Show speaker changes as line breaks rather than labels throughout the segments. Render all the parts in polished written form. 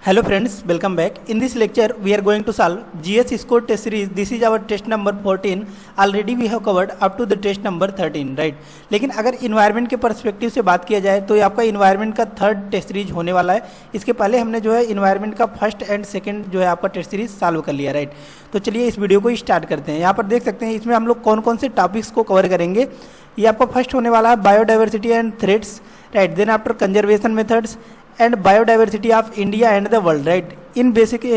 Hello friends, welcome back. In this lecture, we are going to solve GS score test series. This is our test number 14. Already we have covered up to the test number 13, right? लेकिन अगर environment के perspective से बात किया जाए तो ये आपका इन्वायरमेंट का थर्ड टेस्ट सीरीज होने वाला है। इसके पहले हमने जो है इन्वायरमेंट का फर्स्ट एंड सेकंड जो है आपका टेस्ट सीरीज सॉल्व कर लिया, राइट? तो चलिए इस वीडियो को स्टार्ट करते हैं। यहाँ पर देख सकते हैं इसमें हम लोग कौन कौन से टॉपिक्स को कवर करेंगे। ये आपका फर्स्ट होने वाला है biodiversity and threats, right? Then after conservation methods and biodiversity of India and the world, right? In basic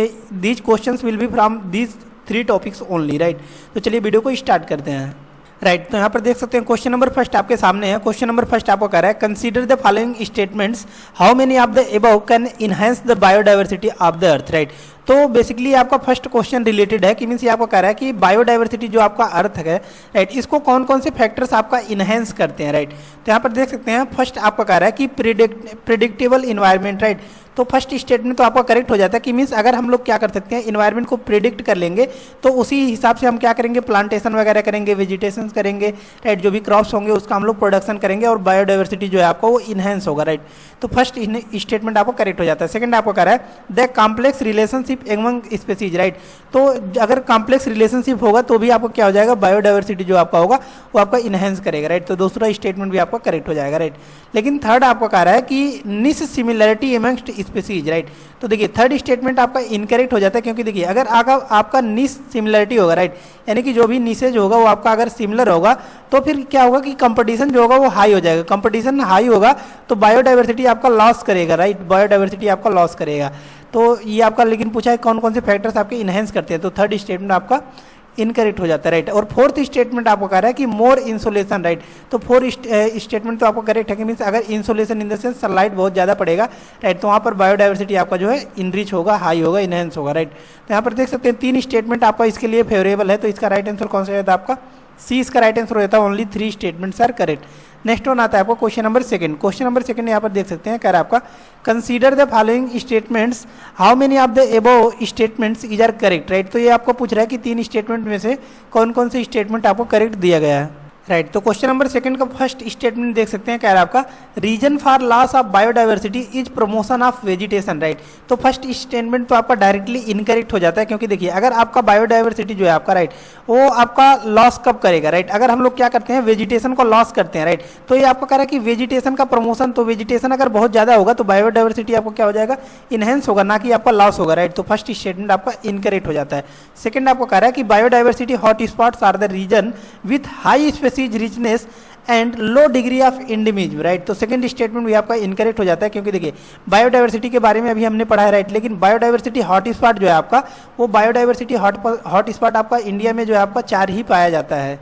these questions will be from these three topics only, right? तो चलिए video को start करते हैं, right? तो यहाँ पर देख सकते हैं क्वेश्चन नंबर फर्स्ट आपके सामने है। क्वेश्चन नंबर फर्स्ट आपको कह रहा है consider the following statements, how many of the above can enhance the biodiversity of the earth, right? तो बेसिकली आपका फर्स्ट क्वेश्चन रिलेटेड है कि मीन्स ये आपको कह रहा है कि बायोडाइवर्सिटी जो आपका अर्थ है, राइट, इसको कौन कौन से फैक्टर्स आपका इनहेंस करते हैं, राइट? तो यहाँ पर देख सकते हैं फर्स्ट आपका कह रहा है कि प्रिडिक्टेबल इन्वायरमेंट, राइट? तो फर्स्ट स्टेटमेंट तो आपका करेक्ट हो जाता है कि मीन्स अगर हम लोग क्या कर सकते हैं इन्वायरमेंट को प्रिडिक्ट कर लेंगे तो उसी हिसाब से हम क्या करेंगे, प्लांटेशन वगैरह करेंगे, वेजिटेशन करेंगे, राइट? जो भी क्रॉप्स होंगे उसका हम लोग प्रोडक्शन करेंगे और बायोडाइवर्सिटी जो है आपका वो इनहेंस होगा, राइट? तो फर्स्ट स्टेटमेंट आपको करेक्ट हो जाता है। सेकंड आपको कह रहा है the complex relationship among species, right? तो अगर कॉम्प्लेक्स रिलेशनशिप होगा तो भी आपको क्या हो जाएगा, बायोडाइवर्सिटी जो आपका होगा वो आपका इनहेंस करेगा, राइट? तो दूसरा स्टेटमेंट भी आपका करेक्ट हो जाएगा, राइट? लेकिन थर्ड आपको कह रहा है कि निस सिमिलरिटी एमंगस्ट स्पीसीज, राइट? तो देखिए थर्ड स्टेटमेंट आपका इनकरेक्ट हो जाता है क्योंकि देखिए अगर आपका निस सिमिलरिटी होगा, राइट, यानी कि जो भी निसेज होगा वो आपका अगर सिमिलर होगा तो फिर क्या होगा कि कंपटीशन जो होगा वो हाई हो जाएगा। कंपटीशन हाई होगा तो बायोडाइवर्सिटी आपका लॉस करेगा, राइट? बायोडाइवर्सिटी आपका लॉस करेगा। तो ये आपका लेकिन पूछा है कौन कौन से फैक्टर्स आपके इनहेंस करते हैं, तो थर्ड स्टेटमेंट आपका इनकरेक्ट हो जाता है, राइट? और फोर्थ स्टेटमेंट आपको कह रहा है कि मोर इंसोलेशन, राइट? तो फोर्थ स्टेटमेंट तो आपको करेक्ट है कि मीन्स अगर insolation in the sense sunlight बहुत ज़्यादा पड़ेगा, राइट, तो वहाँ पर बायोडाइवर्सिटी आपका जो है इनरिच होगा, हाई होगा, इनहेंस होगा, राइट? तो यहाँ पर देख सकते हैं तीन स्टेटमेंट आपका इसके लिए फेवरेबल है, तो इसका राइट आंसर कौन सा रहता है आपका सी। इसका राइट आंसर रहता है only 3 statements are correct. Next one आता है आपको question number second. Question number second यहाँ पर देख सकते हैं कह रहा है आपका consider the following statements, how many of the above statements is are correct, right? तो ये आपको पूछ रहा है कि 3 स्टेटमेंट में से कौन कौन से स्टेटमेंट आपको करेक्ट दिया गया है, राइट? तो क्वेश्चन नंबर सेकंड का फर्स्ट स्टेटमेंट देख सकते हैं कह रहा है आपका reason for loss of biodiversity is promotion of vegetation, right? तो फर्स्ट स्टेटमेंट तो आपका डायरेक्टली इनकरेक्ट हो जाता है क्योंकि देखिए अगर आपका बायोडाइवर्सिटी जो है आपका, राइट, वो आपका लॉस कब करेगा, राइट? अगर हम लोग क्या करते हैं वेजिटेशन को लॉस करते हैं, राइट? तो ये आपको कह रहा है कि वेजिटेशन का प्रमोशन, तो वेजिटेशन अगर बहुत ज़्यादा होगा तो बायोडाइवर्सिटी आपको क्या हो जाएगा, इनहेंस होगा, ना कि आपका लॉस होगा, राइट? तो फर्स्ट स्टेटमेंट आपका इनकरेक्ट हो जाता है। सेकंड आपको कह रहा है कि biodiversity hot spots are the region with high species richness and low degree of endemism, right? तो सेकंड स्टेटमेंट भी आपका इनकरेक्ट हो जाता है क्योंकि देखिए बायोडाइवर्सिटी के बारे में अभी हमने पढ़ा है, राइट? लेकिन बायोडाइवर्सिटी हॉट स्पॉट जो है आपका वो बायोडाइवर्सिटी हॉट स्पॉट आपका इंडिया में जो है आपका 4 ही पाया जाता है,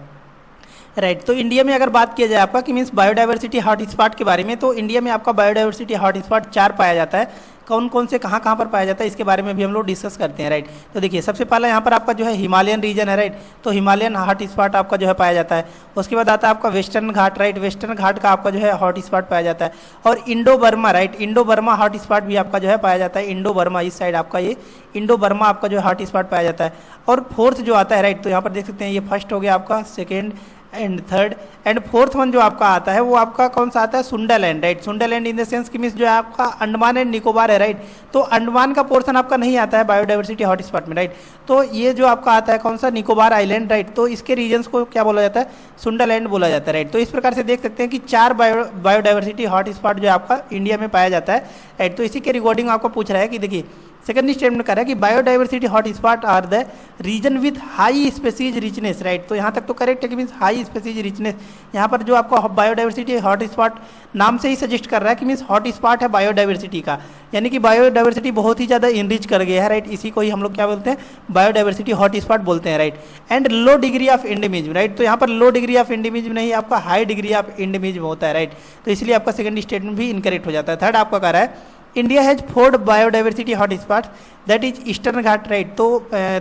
राइट? तो इंडिया में अगर बात किया जाए आपका कि मीन्स बायोडाइवर्सिटी हॉट स्पॉट के बारे में, तो इंडिया में आपका बायोडाइवर्सिटी हॉट स्पॉट 4 पाया जाता है। कौन कौन से कहाँ कहाँ पर पाया जाता है इसके बारे में भी हम लोग डिस्कस करते हैं, राइट? तो देखिए सबसे पहला यहाँ पर आपका जो है हिमालयन रीजन है, राइट? तो हिमालयन हॉट स्पॉट आपका जो है पाया जाता है। उसके बाद आता है आपका वेस्टर्न घाट, राइट? वेस्टर्न घाट का आपका जो है हॉट स्पॉट पाया जाता है। और Indo Burma, right? Indo Burma hot spot भी आपका जो है पाया जाता है। इंडो बर्मा इस साइड आपका ये इंडो बर्मा आपका जो है हॉट स्पॉट पाया जाता है। और फोर्थ जो आता है, राइट, तो यहाँ पर देख सकते हैं ये फर्स्ट हो गया आपका, second and third and fourth one जो आपका आता है वो आपका कौन सा आता है, Sundaland, right? Sundaland in the sense कि मीन्स जो है आपका अंडमान एंड निकोबार है, राइट? तो अंडमान का पोर्शन आपका नहीं आता है बायोडाइवर्सिटी हॉट स्पॉट में, राइट? तो ये जो आपका आता है कौन सा, निकोबार आइलैंड, राइट? तो इसके रीजन्स को क्या बोला जाता है, सुंडालैंड बोला जाता है, राइट? तो इस प्रकार से देख सकते हैं कि 4 बायोडाइवर्सिटी हॉट स्पॉट जो है आपका इंडिया में पाया जाता है, राइट? तो इसी के रिगार्डिंग आपको पूछ रहा है कि देखिए सेकंड स्टेटमेंट कर रहा है कि biodiversity hot spot are the region with high species richness, right? तो यहाँ तक तो करेक्ट है कि मीन्स हाई स्पीसीज रिचनेस। यहाँ पर जो आपका बायोडाइवर्सिटी हॉट स्पॉट नाम से ही सजेस्ट कर रहा है कि मीन्स हॉट स्पॉट है बायोडाइवर्सिटी का, यानी कि बायोडाइवर्सिटी बहुत ही ज़्यादा इनरिच कर गया है, राइट? इसी को ही हम लोग क्या बोलते हैं, बायोडाइवर्सिटी हॉट स्पॉट बोलते हैं, right? And low degree of endemism, right? तो यहाँ पर लो डिग्री ऑफ इंडिमिज्म नहीं, आपका हाई डिग्री ऑफ इंडिमिज्म होता है, राइट? तो इसलिए आपका सेकंड स्टेटमेंट भी इनकरेक्ट हो जाता है। थर्ड आपका कह रहा है India has 4 biodiversity hot spot that is eastern Ghat, right? तो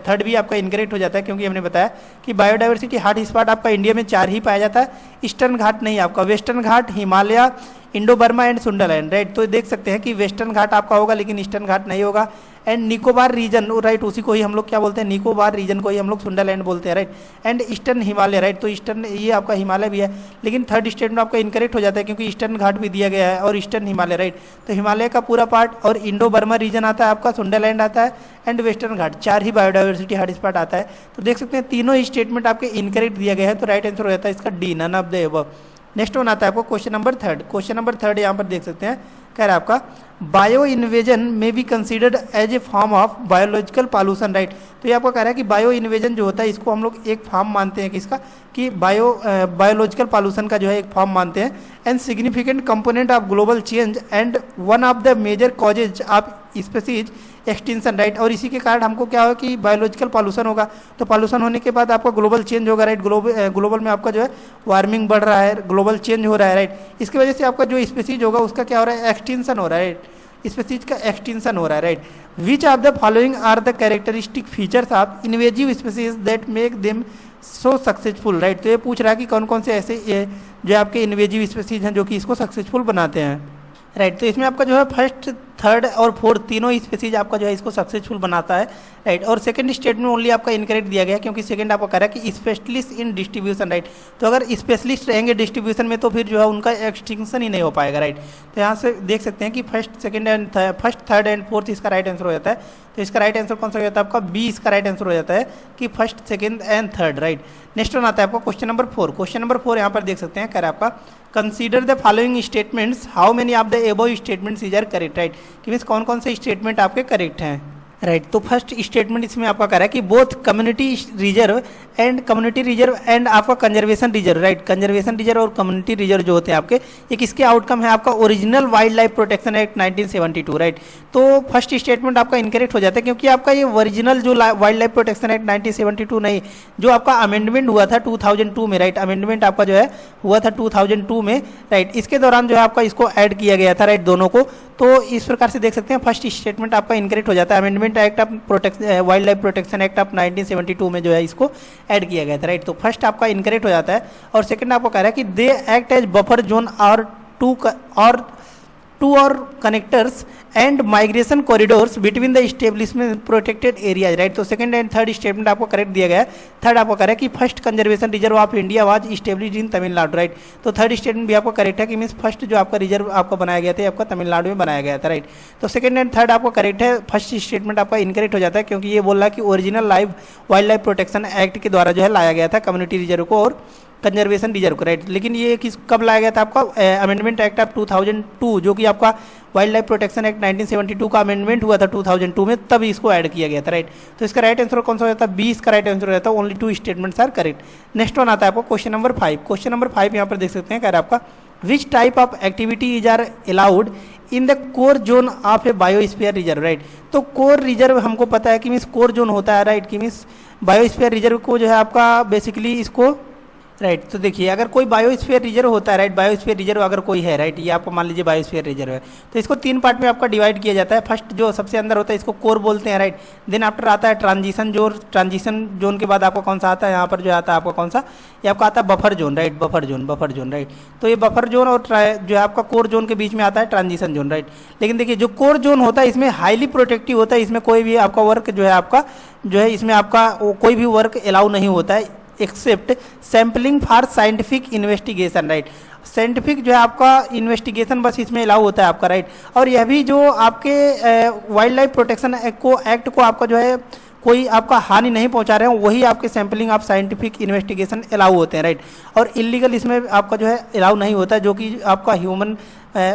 थर्ड भी आपका इनकरेक्ट हो जाता है क्योंकि हमने बताया कि बायोडाइवर्सिटी हॉट स्पॉट आपका इंडिया में 4 ही पाया जाता है, ईस्टर्न घाट नहीं आपका, western Ghat, Himalaya Indo Burma and Sundaland, right. तो देख सकते हैं कि वेस्टर्न घाट आपका होगा लेकिन ईस्टर्न घाट नहीं होगा। एंड निकोबार रीजन, राइट, उसी को ही हम लोग क्या बोलते हैं, निकोबार रीजन को ही हम लोग सुंडरलैंड बोलते हैं, right. And eastern Himalaya, right, तो ईस्टर्न ये आपका हिमालय भी है, लेकिन थर्ड स्टेटमेंट आपका इनकरेक्ट हो जाता है क्योंकि ईस्टर्न घाट भी दिया गया है और ईस्टर्न हिमालय, राइट। तो हिमालय का पूरा पार्ट और इंडो बर्मा रीजन आता है आपका, सुंडरलैंड आता है and western Ghat, 4 he biodiversity hotspot आता है। तो देख सकते हैं तीनों ही स्टेटमेंट आपके इनकरेक्ट दिया गया है, तो राइट आंसर हो जाता है इसका D, none of the above. Next one आता है आपको question number third. Question number third यहाँ पर देख सकते हैं, कह रहा है आपका बायो इन्वेजन में be considered as a form of biological pollution, right. तो ये आपको कह रहा है कि बायो इन्वेजन जो होता है इसको हम लोग एक फॉर्म मानते हैं किसका, कि बायोलॉजिकल पॉल्यूशन का जो है एक फॉर्म मानते हैं। And significant component of global change and one of the major causes of species extinction, right. और इसी के कारण हमको क्या होगा कि बायोलॉजिकल पॉल्यूशन होगा, तो पॉल्यूशन होने के बाद आपका ग्लोबल चेंज होगा, राइट। ग्लोबल में आपका जो है वार्मिंग बढ़ रहा है, ग्लोबल चेंज हो रहा है, राइट। इसकी वजह से आपका जो स्पीसीज होगा उसका क्या हो रहा है, एक्सटिंक्शन हो रहा है, राइट। स्पीसीज का एक्सटिंक्शन हो रहा है, right. Which of the following are the characteristic features of invasive species that make them so successful, right. तो ये पूछ रहा है कि कौन कौन से ऐसे जो आपके इन्वेजिव स्पीसीज हैं जो कि इसको सक्सेसफुल बनाते हैं, राइट। तो इसमें आपका जो है फर्स्ट, थर्ड और फोर्थ तीनों स्पीसीज आपका जो है इसको सक्सेसफुल बनाता है, राइट। और सेकंड स्टेटमेंट ओनली आपका इनकरेक्ट दिया गया है क्योंकि सेकंड आपको कह रहा है कि स्पेशलिस्ट इन डिस्ट्रीब्यूशन, राइट। तो अगर स्पेशलिस्ट रहेंगे डिस्ट्रीब्यूशन में तो फिर जो है उनका एक्सटिंक्शन ही नहीं हो पाएगा, राइट। तो यहाँ से देख सकते हैं कि फर्स्ट, थर्ड एंड फोर्थ इसका राइट आंसर हो जाता है। तो इसका राइट आंसर कौन सा हो जाता है आपका, बी इसका राइट आंसर हो जाता है कि first, second and third, right. Next one आता है आपको क्वेश्चन नंबर 4। क्वेश्चन नंबर 4 यहाँ पर देख सकते हैं, कह रहा है आपका consider the following statements, how many of the above statements is are correct, right. कि मीन्स कौन कौन से स्टेटमेंट आपके करेक्ट हैं, राइट। तो फर्स्ट स्टेटमेंट इसमें आपका कह रहा है कि बोथ कम्युनिटी रिजर्व एंड आपका conservation reserve, right. Conservation reserve और कम्युनिटी रिजर्व जो होते हैं आपके, एक इसके आउटकम है आपका original wild life protection act 1972, right. तो फर्स्ट स्टेटमेंट आपका इनकरेक्ट हो जाता है क्योंकि आपका ये ओरिजिनल जो वाइल्ड लाइफ प्रोटेक्शन एक्ट 1972 नहीं, जो आपका अमेंडमेंट हुआ था 2002 में, राइट। अमेंडमेंट आपका जो है हुआ था 2002 में, राइट। इसके दौरान जो है आपका इसको ऐड किया गया था, राइट, दोनों को। तो इस प्रकार से देख सकते हैं फर्स्ट स्टेटमेंट आपका इनकरेक्ट हो जाता है। Amendment act of wild life protection act of 1972 में जो है इसको ऐड किया गया था, राइट। तो फर्स्ट आपका इनकरेक्ट हो जाता है। और सेकंड आपको कह रहा है कि they act as buffer zone और टू और connectors and migration corridors between the establishment protected areas, right. तो सेकंड एंड थर्ड स्टेटमेंट आपको करेक्ट दिया गया है। थर्ड आपको कह रहा है कि first conservation reserve of India was established in Tamil Nadu, right. तो थर्ड स्टेटमेंट भी आपको करेक्ट है कि मीन्स फर्स्ट जो आपका रिजर्व आपका बनाया गया था आपका तमिलनाडु में बनाया गया था, राइट। तो सेकंड एंड थर्ड आपको करेक्ट है। फर्स्ट स्टेटमेंट आपका इनकरेक्ट हो जाता है क्योंकि ये बोल रहा है कि original wild life protection act के द्वारा जो है लाया गया था कम्युनिटी रिजर्व को और कंजर्वेशन रिजर्व को, राइट। लेकिन ये कब लाया गया था आपका, अमेंडमेंट एक्ट ऑफ 2002, जो कि आपका वाइल्ड लाइफ प्रोटेक्शन एक्ट 1972 का अमेंडमेंट हुआ था 2002 में, तब इसको ऐड किया गया था, राइट। तो इसका राइट आंसर कौन सा हो जाता है, 20 का राइट आंसर हो जाता है। Only 2 statements are correct. Next one आता है आपको क्वेश्चन नंबर 5। क्वेश्चन नंबर 5 यहाँ पर देख सकते हैं, कह रहा है आपका which type of activity is are allowed in the core zone of a biosphere reserve, right. तो कोर रिजर्व हमको पता है कि मीन्स कोर जोन होता है, राइट, कि मीन्स बायोस्फीयर रिजर्व को जो है आपका बेसिकली इसको, राइट। तो देखिए अगर कोई बायोस्फीयर रिजर्व होता है, राइट, बायोस्फीयर रिजर्व अगर कोई है, राइट, ये आपको मान लीजिए बायोस्फीयर रिजर्व है, तो इसको 3 पार्ट में आपका डिवाइड किया जाता है। फर्स्ट जो सबसे अंदर होता है इसको कोर बोलते हैं, राइट। देन आफ्टर आता है ट्रांजिशन जोन के बाद आपका कौन सा आता है, यहाँ पर जो आता है आपका कौन सा, ये आपका आता है buffer zone, right. Buffer zone, right. तो ये बफर जोन और जो है आपका कोर जोन के बीच में आता है ट्रांजिशन जोन, राइट। लेकिन देखिए जो कोर जोन होता है इसमें हाईली प्रोटेक्टिव होता है, इसमें कोई भी आपका वर्क जो है आपका जो है इसमें आपका कोई भी वर्क अलाउ नहीं होता है except sampling for scientific investigation, right. Scientific जो है आपका इन्वेस्टिगेशन बस इसमें अलाउ होता है आपका, राइट। और यह भी जो आपके वाइल्ड लाइफ प्रोटेक्शन एक्ट को आपका जो है कोई आपका हानि नहीं पहुंचा रहे हैं, वही आपके sampling of scientific investigation allow होते हैं, राइट। और इलीगल इसमें आपका जो है अलाउ नहीं होता है, जो कि आपका ह्यूमन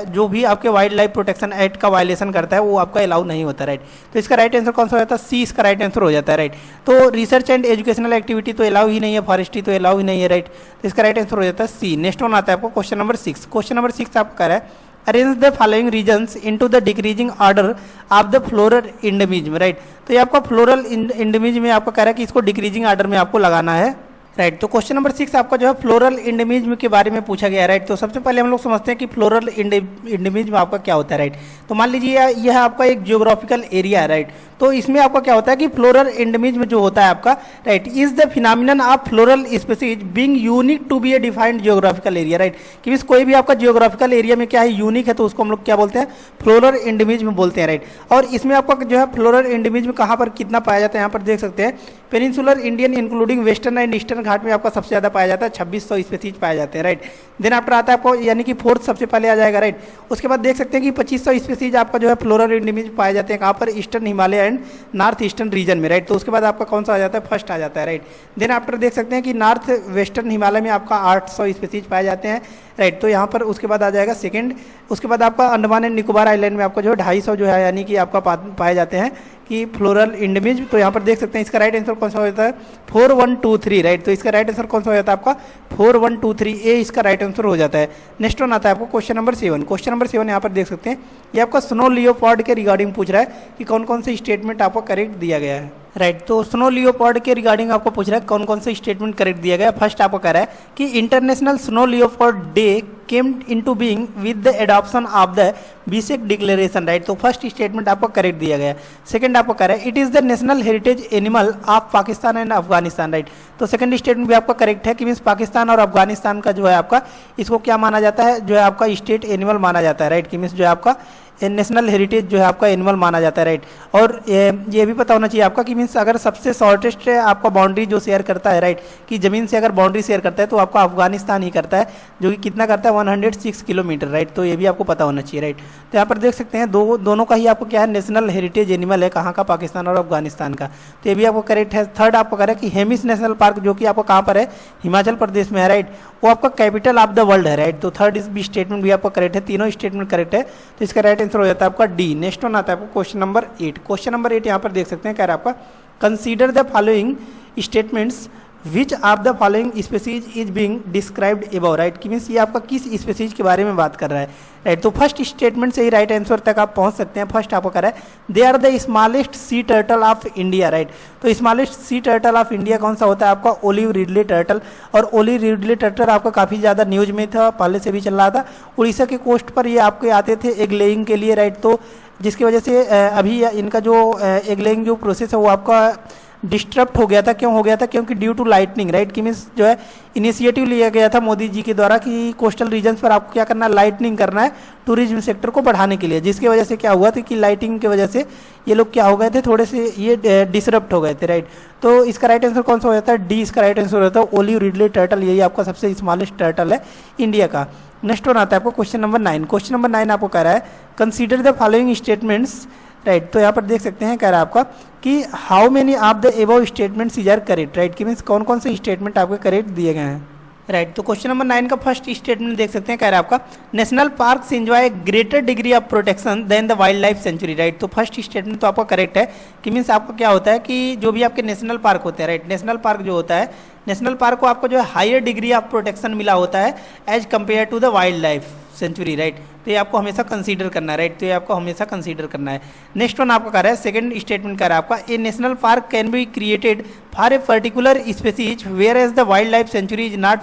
जो भी आपके वाइल्ड लाइफ प्रोटेक्शन एक्ट का वायलेशन करता है वो आपका अलाउ नहीं होता, राइट। तो इसका राइट आंसर कौन सा हो जाता है, सी इसका राइट आंसर हो जाता है, राइट। तो रिसर्च एंड एजुकेशनल एक्टिविटी तो अलाउ ही नहीं है, फॉरेस्ट्री तो अलाउ ही नहीं है, राइट। तो इसका राइट आंसर हो जाता है सी। नेक्स्ट वन आता है आपको क्वेश्चन नंबर 6। क्वेश्चन नंबर 6 आपको कह रहा है arrange the following regions into the decreasing order of the floral endemism, right. तो ये आपका फ्लोरल इंडेमिज्म में आपको कह रहा है कि इसको डिक्रीजिंग ऑर्डर में आपको लगाना है, राइट। तो क्वेश्चन नंबर 6 आपका जो है फ्लोरल इंडेमिज्म के बारे में पूछा गया है, राइट। तो सबसे पहले हम लोग समझते हैं कि फ्लोरल इंडेमिज्म आपका क्या होता है, राइट। तो मान लीजिए यह आपका एक जियोग्राफिकल एरिया है, राइट। तो इसमें आपका क्या होता है कि फ्लोरल एंडेमिज्म जो होता है आपका, right, is the phenomenon of floral species being unique to be a defined geographical area, right, कि मींस कोई भी आपका जियोग्राफिकल एरिया में क्या है, यूनिक है, तो उसको हम लोग क्या बोलते हैं, फ्लोरल एंडेमिज्म बोलते हैं, राइट। और इसमें आपका जो है फ्लोरल एंडेमिज्म कहाँ पर कितना पाया जाता है, यहाँ पर देख सकते हैं, peninsular Indian including western and eastern Ghat में आपका सबसे ज्यादा पाया जाता है, 2600 स्पीसीज पाए जाते हैं, राइट। देन आफ्टर आता है आपको यानी कि फोर्थ सबसे पहले आ जाएगा, राइट। उसके बाद देख सकते हैं कि 2500 स्पीसीज आपका जो है फ्लोरल एंडेमिज्म पाए जाते हैं कहाँ पर, eastern Himalaya and north eastern region में, राइट। तो उसके बाद आपका कौन सा आ जाता है, फर्स्ट आ जाता है, राइट। देन आफ्टर देख सकते हैं कि नॉर्थ वेस्टर्न हिमालय में आपका 800 स्पीसीज पाए जाते हैं, राइट। तो यहाँ पर उसके बाद आ जाएगा सेकंड। उसके बाद आपका अंडमान एंड निकोबार आइलैंड में आपको जो है 250 जो है यानी कि आपका पाए जाते हैं कि फ्लोरल एंडेमिज्म। तो यहाँ पर देख सकते हैं इसका राइट आंसर कौन सा हो जाता है, 4123, राइट। तो इसका राइट आंसर कौन सा हो जाता है आपका 4123, ए इसका राइट आंसर हो जाता है। नेक्स्ट वन आता है आपको क्वेश्चन नंबर 7। क्वेश्चन नंबर 7 यहाँ पर देख सकते हैं, ये आपका स्नो लियोपार्ड के रिगार्डिंग पूछ रहा है कि कौन कौन से स्टेटमेंट आपको करेक्ट दिया गया है, राइट। तो स्नो लियोपार्ड के रिगार्डिंग आपको पूछ रहा है कौन कौन से स्टेटमेंट करेक्ट दिया गया है। फर्स्ट आपको कह रहा है कि international snow leopard day came into being with the adoption of the Bishkek declaration, right. तो फर्स्ट स्टेटमेंट आपको करेक्ट दिया गया है। सेकंड आपको कह रहा है it is the national heritage animal of Pakistan and Afghanistan, right. तो सेकंड स्टेटमेंट भी आपका करेक्ट है कि मीन्स पाकिस्तान और अफगानिस्तान का जो है आपका इसको क्या माना जाता है, जो है आपका स्टेट एनिमल माना जाता है, राइट, कि मीन्स जो है आपका नेशनल हेरिटेज जो है आपका एनिमल माना जाता है, राइट। और ये भी पता होना चाहिए आपका कि मीन्स अगर सबसे शॉर्टेस्ट आपका बाउंड्री जो शेयर करता है, राइट, कि जमीन से अगर बाउंड्री शेयर करता है तो आपका अफगानिस्तान ही करता है, जो कि कितना करता है 106 किलोमीटर, राइट। तो ये भी आपको पता होना चाहिए, राइट। तो यहाँ पर देख सकते हैं दोनों का ही आपको क्या है, नेशनल हेरिटेज एनिमल है, कहाँ का, पाकिस्तान और अफगानिस्तान का। तो ये भी आपको करेक्ट है। थर्ड आपको कह रहा है कि हेमिस नेशनल पार्क जो कि आपको कहाँ पर है, हिमाचल प्रदेश में है, राइट, वो आपका कैपिटल ऑफ द वर्ल्ड है, राइट। तो थर्ड इस भी स्टेटमेंट भी आपको करेक्ट है, तीनों स्टेटमेंट करेक्ट है। तो इसका राइट आंसर हो जाता है आपका डी। नेक्स्ट वन आता है आपको क्वेश्चन नंबर 8। क्वेश्चन नंबर 8 यहाँ पर देख सकते हैं, कह रहा है आपका consider the following statements which of the following species is being described above, right, कि मीन्स ये आपका किस स्पीसीज के बारे में बात कर रहा है, राइट। तो फर्स्ट स्टेटमेंट से ही राइट आंसर तक आप पहुंच सकते हैं। फर्स्ट आपको कह रहा है they are the smallest sea turtle of India, right. तो smallest sea turtle of India कौन सा होता है आपका, ओलिव रिडले टर्टल। और ओलिव रिडले टर्टल आपका काफ़ी ज़्यादा न्यूज में था, पहले से भी चल रहा था। उड़ीसा के कोस्ट पर ये आपके आते थे एग लेइंग के लिए, राइट। तो जिसकी वजह से अभी इनका जो एग लेइंग जो प्रोसेस है वो आपका डिस्टर्ब हो गया था। क्यों हो गया था, क्योंकि ड्यू टू लाइटनिंग, राइट, कि मीन्स जो है इनिशिएटिव लिया गया था मोदी जी के द्वारा कि कोस्टल रीजन्स पर आपको क्या करना है, लाइटनिंग करना है टूरिज्म सेक्टर को बढ़ाने के लिए, जिसकी वजह से क्या हुआ था कि लाइटिंग की वजह से ये लोग क्या हो गए थे, थोड़े से ये डिसरप्ट हो गए थे, राइट। तो इसका राइट आंसर कौन सा हो जाता है, डी इसका राइट आंसर हो जाता है। ओलिव रिडले टर्टल यही आपका सबसे स्मॉलेस्ट टर्टल है इंडिया का। नेक्स्ट वन आता है आपको क्वेश्चन नंबर 9। क्वेश्चन नंबर 9 आपको कह रहा है consider the following statements, right. तो यहाँ पर देख सकते हैं, कह रहा है आपका कि how many of the above statements is are correct, right, कि मीन्स कौन कौन से स्टेटमेंट आपके करेक्ट दिए गए हैं, राइट। तो क्वेश्चन नंबर 9 का फर्स्ट स्टेटमेंट देख सकते हैं, कह रहा है आपका national parks enjoy greater degree of protection than the wildlife sanctuary, right. तो फर्स्ट स्टेटमेंट तो आपका करेक्ट है कि मीन्स आपको क्या होता है कि जो भी आपके नेशनल पार्क होते हैं, राइट, नेशनल पार्क जो होता है, नेशनल पार्क को आपको जो है हायर डिग्री ऑफ प्रोटेक्शन मिला होता है as compare to the wildlife sanctuary, right. तो ये आपको हमेशा कंसीडर करना है, राइट। तो ये आपको हमेशा कंसीडर करना है। नेक्स्ट वन आपका कह रहा है सेकंड स्टेटमेंट कह रहा है आपका a national park can be created for a particular species whereas the wildlife sanctuary is not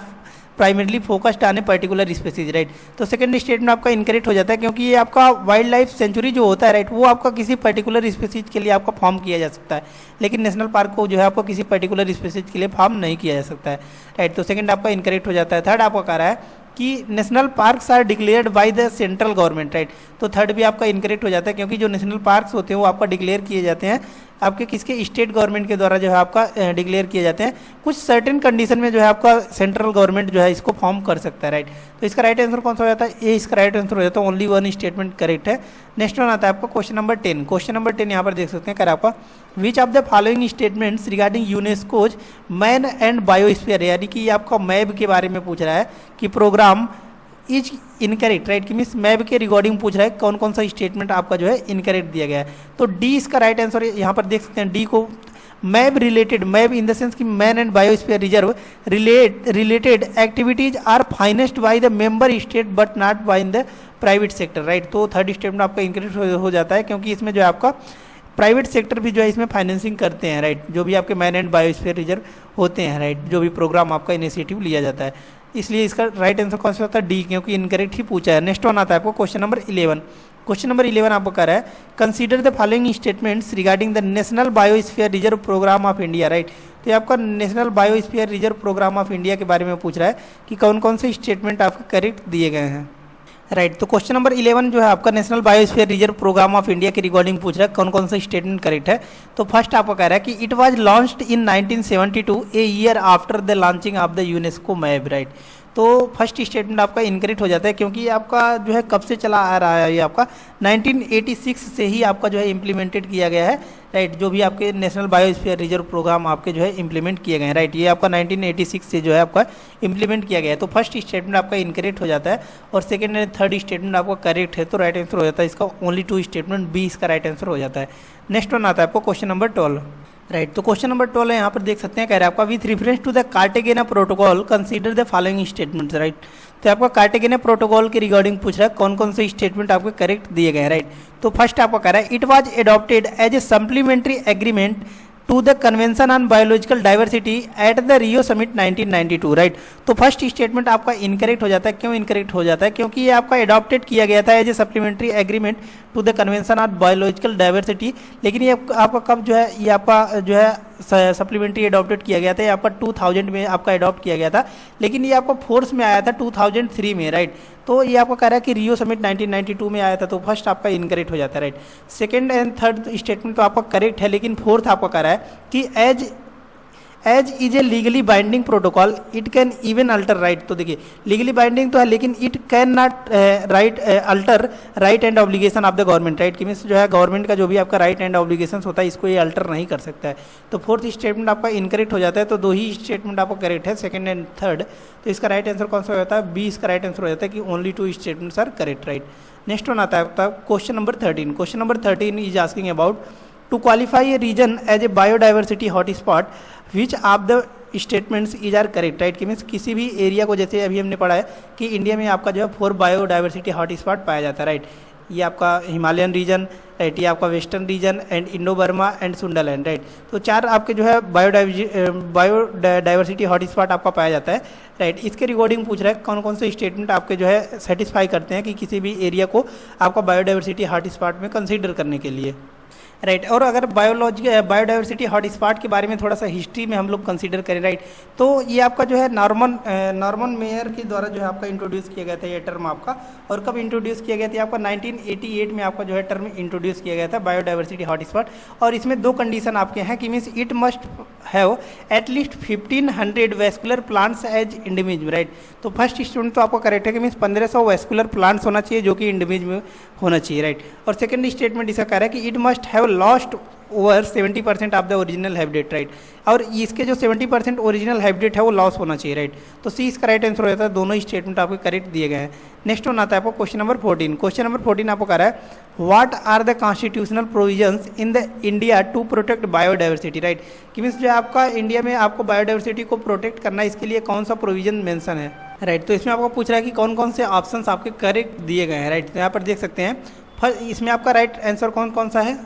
primarily focused on a particular species, right. तो सेकंड स्टेटमेंट आपका इनकरेक्ट हो जाता है क्योंकि ये आपका वाइल्ड लाइफ सेंचुरी जो होता है, राइट, वो आपका किसी पर्टिकुलर स्पीसीज के लिए आपका फॉर्म किया जा सकता है, लेकिन नेशनल पार्क को जो है आपको किसी पर्टिकुलर स्पीसीज के लिए फॉर्म नहीं किया जा सकता है, राइट। तो सेकंड आपका इनकरेक्ट हो जाता है। थर्ड आपका कह रहा है कि national parks are declared by the central government, right. तो थर्ड भी आपका इनकरेक्ट हो जाता है क्योंकि जो नेशनल पार्क्स होते हैं वो आपका डिक्लेयर किए जाते हैं आपके किसके, स्टेट गवर्नमेंट के द्वारा जो है आपका डिक्लेयर किए जाते हैं। कुछ सर्टेन कंडीशन में जो है आपका सेंट्रल गवर्नमेंट जो है इसको फॉर्म कर सकता है, राइट। तो इसका राइट आंसर कौन सा हो जाता है, ये इसका राइट आंसर हो जाता है। ओनली वन स्टेटमेंट करेक्ट है। नेक्स्ट वन आता है आपका क्वेश्चन नंबर 10। क्वेश्चन नंबर 10 यहाँ पर देख सकते हैं, कर आपका which of the following statements regarding UNESCO's man and biosphere, यानी कि आपका मैब के बारे में पूछ रहा है कि प्रोग्राम इज इनकरेक्ट, राइट, कि मीन्स मैब के रिगार्डिंग पूछ रहा है कौन कौन सा स्टेटमेंट आपका जो है इनकरेक्ट दिया गया है। तो डी इसका राइट आंसर यहाँ पर देख सकते हैं। डी को MAB related, MAB in the sense कि man and biosphere reserve related activities are financed by the member state but not by the private sector, right. तो थर्ड स्टेटमेंट आपका इनकरेक्ट हो जाता है क्योंकि इसमें जो है आपका प्राइवेट सेक्टर भी जो है इसमें फाइनेंसिंग करते हैं, राइट, जो भी आपके मैन एंड बायोस्फीयर रिजर्व होते हैं, राइट, जो भी प्रोग्राम आपका इनिशिएटिव लिया जाता है। इसलिए इसका राइट आंसर कौन सा होता है, डी, क्योंकि इनकरेक्ट ही पूछा है। नेक्स्ट वन आता है आपको क्वेश्चन नंबर 11। क्वेश्चन नंबर 11 आपको कर रहा है consider the following statements regarding the national biosphere reserve program of India, right. तो ये आपका national biosphere reserve program of India के बारे में पूछ रहा है कि कौन कौन से स्टेटमेंट आपके करेक्ट दिए गए हैं, राइट। तो क्वेश्चन नंबर 11 जो है आपका national biosphere reserve program of India के रिगार्डिंग पूछ रहा है कौन कौन सा स्टेटमेंट करेक्ट है। तो फर्स्ट आपको कह रहा है कि it was launched in 1972 a year after the launching of the UNESCO map, right. तो फर्स्ट स्टेटमेंट आपका इनकरेक्ट हो जाता है क्योंकि ये आपका जो है कब से चला आ रहा है, ये आपका 1986 से ही आपका जो है इम्प्लीमेंटेड किया गया है, राइट। जो भी आपके नेशनल बायोस्फीयर रिजर्व प्रोग्राम आपके जो है इम्प्लीमेंट किए गए हैं, राइट। ये आपका 1986 से जो है आपका इम्प्लीमेंट किया गया है। तो फर्स्ट स्टेटमेंट आपका इनकरेक्ट हो जाता है और सेकंड एंड थर्ड स्टेटमेंट आपका करेक्ट है, तो राइट आंसर हो जाता है इसका ओनली 2 स्टेटमेंट, बी इसका राइट आंसर हो जाता है। नेक्स्ट वन आता है आपको क्वेश्चन नंबर 12, राइट। तो क्वेश्चन नंबर 12 है, यहाँ पर देख सकते हैं कह रहा है आपका with reference to the Cartagena protocol consider the following statements, right. तो आपका कार्टेगेना प्रोटोकॉल के रिगार्डिंग पूछ रहा है कौन कौन से स्टेटमेंट आपके करेक्ट दिए गए हैं, राइट। तो फर्स्ट आपको कह रहा है it was adopted as a supplementary agreement to the convention on biological diversity at the Rio summit 1992, right. तो फर्स्ट स्टेटमेंट आपका इनकरेक्ट हो जाता है। क्यों इनकरेक्ट हो जाता है? क्योंकि ये आपका एडॉप्टेड किया गया था as a supplementary agreement to the convention on biological diversity, लेकिन ये आपका कब जो है ये आपका जो है सप्लीमेंट्री एडॉप्टेड किया गया था, ये आपका 2000 में आपका एडॉप्ट किया गया था, लेकिन ये आपका फोर्स में आया था 2003 में, राइट। तो ये आपको कह रहा है कि रियो समिट 1992 में आया था, तो फर्स्ट आपका इनकरेक्ट हो जाता है, right. Second and third statement तो आपका करेक्ट है, लेकिन फोर्थ आपको कह रहा है कि as is a legally binding protocol it can even alter, right. तो देखिए लीगली बाइंडिंग तो है, लेकिन it can not right alter right and obligation of the government, right. कि मीन्स जो है गवर्नमेंट का जो भी आपका राइट एंड ऑब्लिगेशन होता है इसको ये अल्टर नहीं कर सकता है। तो फोर्थ स्टेटमेंट आपका इनकरेक्ट हो जाता है। तो 2 ही स्टेटमेंट आपको करेक्ट है, सेकंड एंड थर्ड। तो इसका राइट आंसर कौन सा हो जाता है? बी इसका राइट आंसर हो जाता है कि only 2 statements are correct, right. Next one आता है question number 13। Question number 13 is asking about to qualify a region as a biodiversity hotspot which of the statements is are correct, right. कि means किसी भी area को, जैसे अभी हमने पढ़ा है कि इंडिया में आपका जो है 4 बायोडाइवर्सिटी हॉटस्पॉट पाया जाता है, राइट। ये आपका हिमालयन रीजन, राइट। ये आपका western region and Indo Burma and Sundaland, right. तो 4 आपके जो है बायोडाइवर्सिटी हॉटस्पॉट आपका पाया जाता है, राइट। इसके रिगार्डिंग पूछ रहा है कौन कौन से स्टेटमेंट आपके जो है सेटिस्फाई करते हैं कि किसी भी एरिया को आपका बायोडाइवर्सिटी हॉटस्पॉट में कंसीडर करने के लिए, राइट। और अगर बायोडाइवर्सिटी हॉटस्पॉट के बारे में थोड़ा सा हिस्ट्री में हम लोग कंसीडर करें, राइट। तो ये आपका जो है नॉर्मन मेयर के द्वारा जो है आपका इंट्रोड्यूस किया गया था ये टर्म आपका, और कब इंट्रोड्यूस किया गया था? आपका 1988 में आपका जो है टर्म इंट्रोड्यूस किया गया था बायोडाइवर्सिटी हॉटस्पॉट। और इसमें 2 कंडीशन आपके हैं कि means it must have at least 1500 vascular plants as individual, right. तो फर्स्ट स्टूडेंट तो आपको करेक्ट है कि मीन्स 1500 वेस्कुलर प्लांट्स होना चाहिए जो कि इंडिविजुअल में होना चाहिए, राइट। और सेकंड स्टेटमेंट इसका कह रहा है कि it must have lost over 70% of the original habitat, right. और इसके जो 70% ओरिजिनल हैबिटेट है वो लॉस होना चाहिए, राइट। तो सी इसका राइट आंसर हो जाता है। दोनों स्टेटमेंट आपको करेक्ट दिए गए हैं। नेक्स्ट वन आता है आपको क्वेश्चन नंबर 14। क्वेश्चन नंबर 14 आपको कह रहा है what are the constitutional provisions in the India to protect biodiversity, right. कि मीन्स जो आपका इंडिया में आपको बायोडाइवर्सिटी को प्रोटेक्ट करना है, इसके लिए कौन सा प्रोविजन मेंशन है, राइट। तो इसमें आपको पूछ रहा है कि कौन कौन से ऑप्शंस आपके करेक्ट दिए गए हैं, राइट। तो यहाँ पर देख सकते हैं फर्स्ट इसमें आपका राइट आंसर कौन कौन सा है,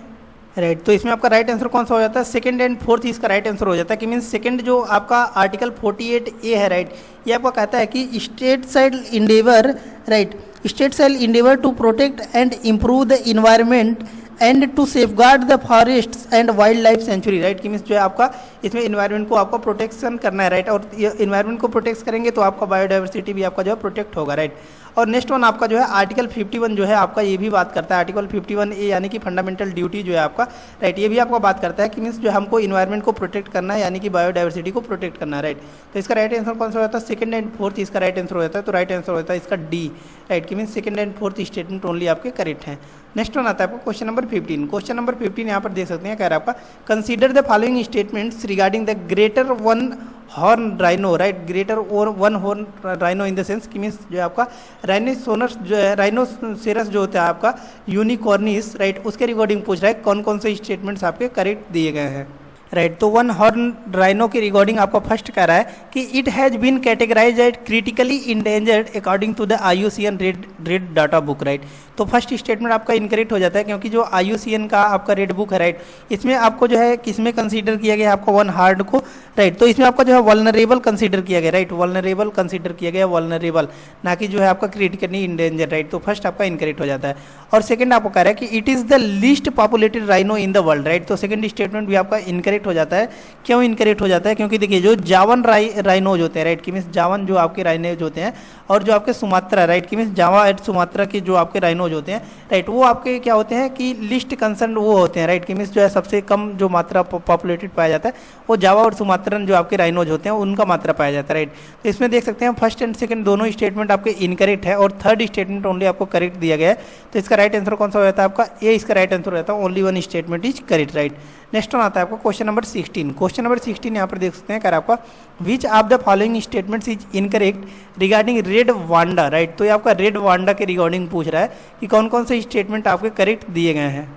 राइट। तो इसमें आपका राइट आंसर कौन सा हो जाता है? सेकंड एंड फोर्थ इसका राइट आंसर हो जाता है। कि मीन्स सेकंड जो आपका आर्टिकल 48A है, राइट। ये आपको कहता है कि state side endeavour, right, state side endeavour to protect and improve the environment and to safeguard the forest and wildlife sanctuary, right. कि मीन्स जो है आपका इसमें इन्वायरमेंट को आपका प्रोटेक्शन करना है, राइट। और इन्वायरमेंट को प्रोटेक्ट करेंगे तो आपका बायोडाइवर्सिटी भी आपका जो है प्रोटेक्ट होगा, राइट। और नेक्स्ट वन आपका जो है आर्टिकल 51 जो है आपका ये भी बात करता है, आर्टिकल 51A यानी कि फंडामेंटल ड्यूटी जो है आपका, राइट। ये भी आपको बात करता है कि मीन्स जो हमको इन्वायरमेंट को प्रोटेक्ट करना है यानी कि बायोडाइवर्सिटी को प्रोटेक्ट करना है, राइट। तो इसका राइट आंसर कौन सा होता है? सेकंड एंड फोर्थ इसका राइट आंसर हो जाता है। तो राइट आंसर होता है इसका डी, राइट। कि means second and fourth statement only आपके करेक्ट हैं। नेक्स्ट वन आता है आपको क्वेश्चन नंबर 15। क्वेश्चन नंबर 15 यहाँ पर देख सकते हैं, कह रहा है आपका consider the following statements regarding the greater one horn rhino, right. Greater और one horn rhino in the sense कि मीन्स जो है आपका राइनोसोरस जो है राइनोसेरस जो होता है आपका यूनिकॉर्निस, राइट। उसके रिगार्डिंग पूछ रहा है कौन कौन से स्टेटमेंट्स आपके करेक्ट दिए गए हैं, राइट। तो वन हॉर्न राइनो के रिगार्डिंग आपका फर्स्ट कह रहा है कि it has been categorised as critically endangered according to the IUCN red data book, right. तो फर्स्ट स्टेटमेंट आपका इनकरेक्ट हो जाता है, क्योंकि जो IUCN का आपका रेड बुक है, राइट, इसमें आपको जो है किसमें कंसीडर किया गया है, आपका वन हार्ड को, राइट। तो इसमें आपका जो है वल्नरेबल कंसीडर किया गया, राइट, वल्नरेबल कंसीडर किया गया, वल्नरेबल, ना कि जो है आपका क्रिटिकली इंडेंजर, राइट। तो फर्स्ट आपका इनकरेक्ट हो जाता है। और सेकंड आपको कह रहा है कि it is the least populated rhino in the world, right. तो सेकंड स्टेटमेंट भी आपका इनकरेक्ट हो जाता है। क्यों इनकरेक्ट हो जाता है? क्योंकि देखिए जो जावन राइनोज होते हैं, राइट, कि मीन्स जावन जो आपके राइनोज होते हैं, और जो आपके सुमात्रा, राइट, कि मीन्स जावा एट सुमात्रा के जो आपके राइनोज होते हैं, राइट, वो आपके क्या होते हैं कि लिस्ट कंसर्न वो होते हैं, राइट, कि मीन्स जो है सबसे कम जो मात्रा पॉपुलेटेड पाया जाता है वो जावा और सुमात्रन जो आपके राइनोज होते हैं उनका मात्रा पाया जाता है, राइट। तो इसमें देख सकते हैं फर्स्ट एंड सेकंड दोनों स्टेटमेंट आपके इनकरेक्ट है, और थर्ड स्टेटमेंट ओनली आपको करेक्ट दिया गया है। तो इसका राइट आंसर कौन सा हो जाता है आपका? ए इसका राइट आंसर हो जाता है। Only one statement is correct, right. Next one आता है आपको क्वेश्चन नंबर 16। क्वेश्चन नंबर 16 यहाँ पर देख सकते हैं, कर आपका which of the following statements is incorrect regarding red Wanda, right. तो ये आपका रेड वांडा के रिगार्डिंग पूछ रहा है कि कौन कौन से स्टेटमेंट आपके करेक्ट दिए गए हैं,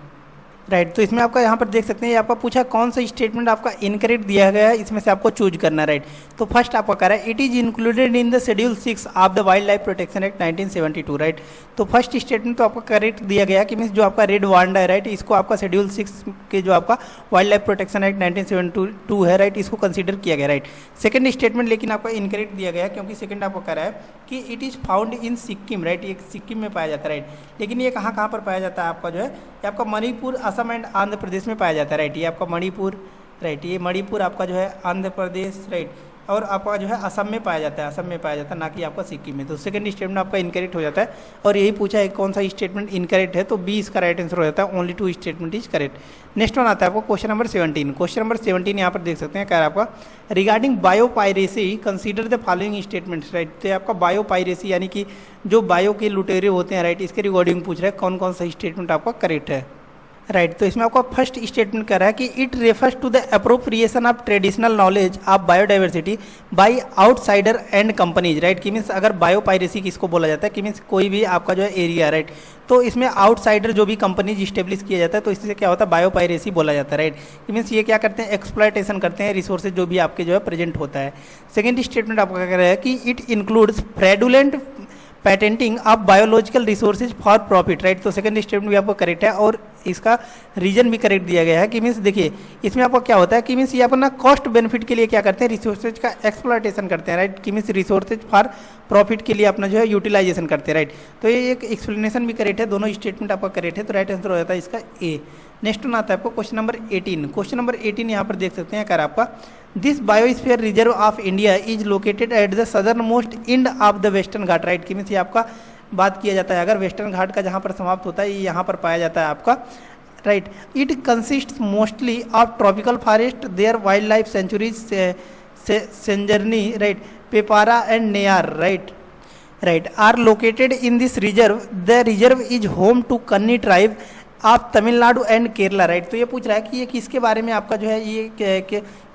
राइट। तो इसमें आपका यहाँ पर देख सकते हैं, ये आपका पूछा कौन सा स्टेटमेंट आपका इनकरेक्ट दिया गया है, इसमें से आपको चूज करना है, राइट। तो फर्स्ट आपका कह रहा है it is included in the schedule 6 of the wild life protection act 1972, right. तो फर्स्ट स्टेटमेंट तो आपका करेक्ट दिया गया कि मीन्स जो आपका रेड वांडा है, राइट, इसको आपका शेड्यूल 6 के जो आपका वाइल्ड लाइफ प्रोटेक्शन एक्ट 1972 है, राइट, इसको कंसीडर किया गया, राइट। सेकंड स्टेटमेंट लेकिन आपका इनकरेक्ट दिया गया है, क्योंकि सेकंड आपको कह रहा है कि it is found in Sikkim, right, ये सिक्किम में पाया जाता है, राइट। लेकिन ये कहाँ पर पाया जाता है आपका जो है, ये आपका मणिपुर, असम एंड आंध्र प्रदेश में पाया जाता है, राइट। ये आपका मणिपुर, राइट, ये मणिपुर आपका जो है आंध्र प्रदेश, राइट, और आपका जो है असम में पाया जाता है, असम में पाया जाता है, ना कि आपका सिक्किम में। तो सेकंड स्टेटमेंट आपका इनकरेक्ट हो जाता है, और यही पूछा है कौन सा स्टेटमेंट इनकरेक्ट है, तो बी इसका राइट आंसर हो जाता है। Only 2 statement is correct. Next one आता है आपको क्वेश्चन नंबर 17। क्वेश्चन नंबर 17 यहाँ पर देख सकते हैं, क्या है आपका regarding biopiracy consider the following statements, right. तो आपका बायोपायरेसी यानी कि जो बायो के लुटेरे होते हैं, राइट, इसके रिगार्डिंग पूछ रहा है कौन कौन सा स्टेटमेंट आपका करेक्ट है, राइट। तो इसमें आपका फर्स्ट स्टेटमेंट कर रहा है कि it refers to the appropriation of traditional knowledge of biodiversity by outsider and companies, right, कि मीन्स अगर बायोपायरेसी किसको बोला जाता है, कि मीन्स कोई भी आपका जो है एरिया, राइट, तो इसमें आउटसाइडर जो भी कंपनीज स्टेब्लिश किया जाता है, तो इससे क्या होता है बायोपायरेसी बोला जाता है, राइट। कि मीन्स ये क्या करते हैं, एक्सप्लॉयटेशन करते हैं रिसोर्सेज जो भी आपके जो है प्रेजेंट होता है। सेकेंड स्टेटमेंट आपका कह रहा है कि it includes fraudulent patenting of biological resources for profit, right. तो सेकंड स्टेटमेंट भी आपको करेक्ट है, और इसका रीजन भी करेक्ट दिया गया है कि मीन्स देखिए इसमें आपको क्या होता है कि मीन्स ये अपना कॉस्ट बेनिफिट के लिए क्या करते हैं, रिसोर्सेज का एक्सप्लॉयटेशन करते हैं, राइट, कि मीन्स रिसोर्सेज फॉर प्रॉफिट के लिए अपना जो है यूटिलाइजेशन करते हैं, राइट। तो ये एक एक्सप्लेनेशन भी करेक्ट है, दोनों स्टेटमेंट आपका करेक्ट है, तो राइट आंसर हो जाता है इसका ए। नेक्स्ट वन आता है आपको क्वेश्चन नंबर 18। क्वेश्चन नंबर 18 यहाँ पर देख सकते हैं, क्या आपका this biosphere reserve of India is located at the southern most end of the western Ghat, right, कि मीन्स ये आपका बात किया जाता है अगर वेस्टर्न घाट का जहाँ पर समाप्त होता है, ये यहाँ पर पाया जाता है आपका, right. It consist mostly of tropical forest, there wildlife sanctuaries Shendurney, right, Peppara and Neyyar, right, are located in this reserve. The reserve is home to Kani tribe आप तमिलनाडु एंड केरला, राइट। तो ये पूछ रहा है कि ये किसके बारे में आपका जो है ये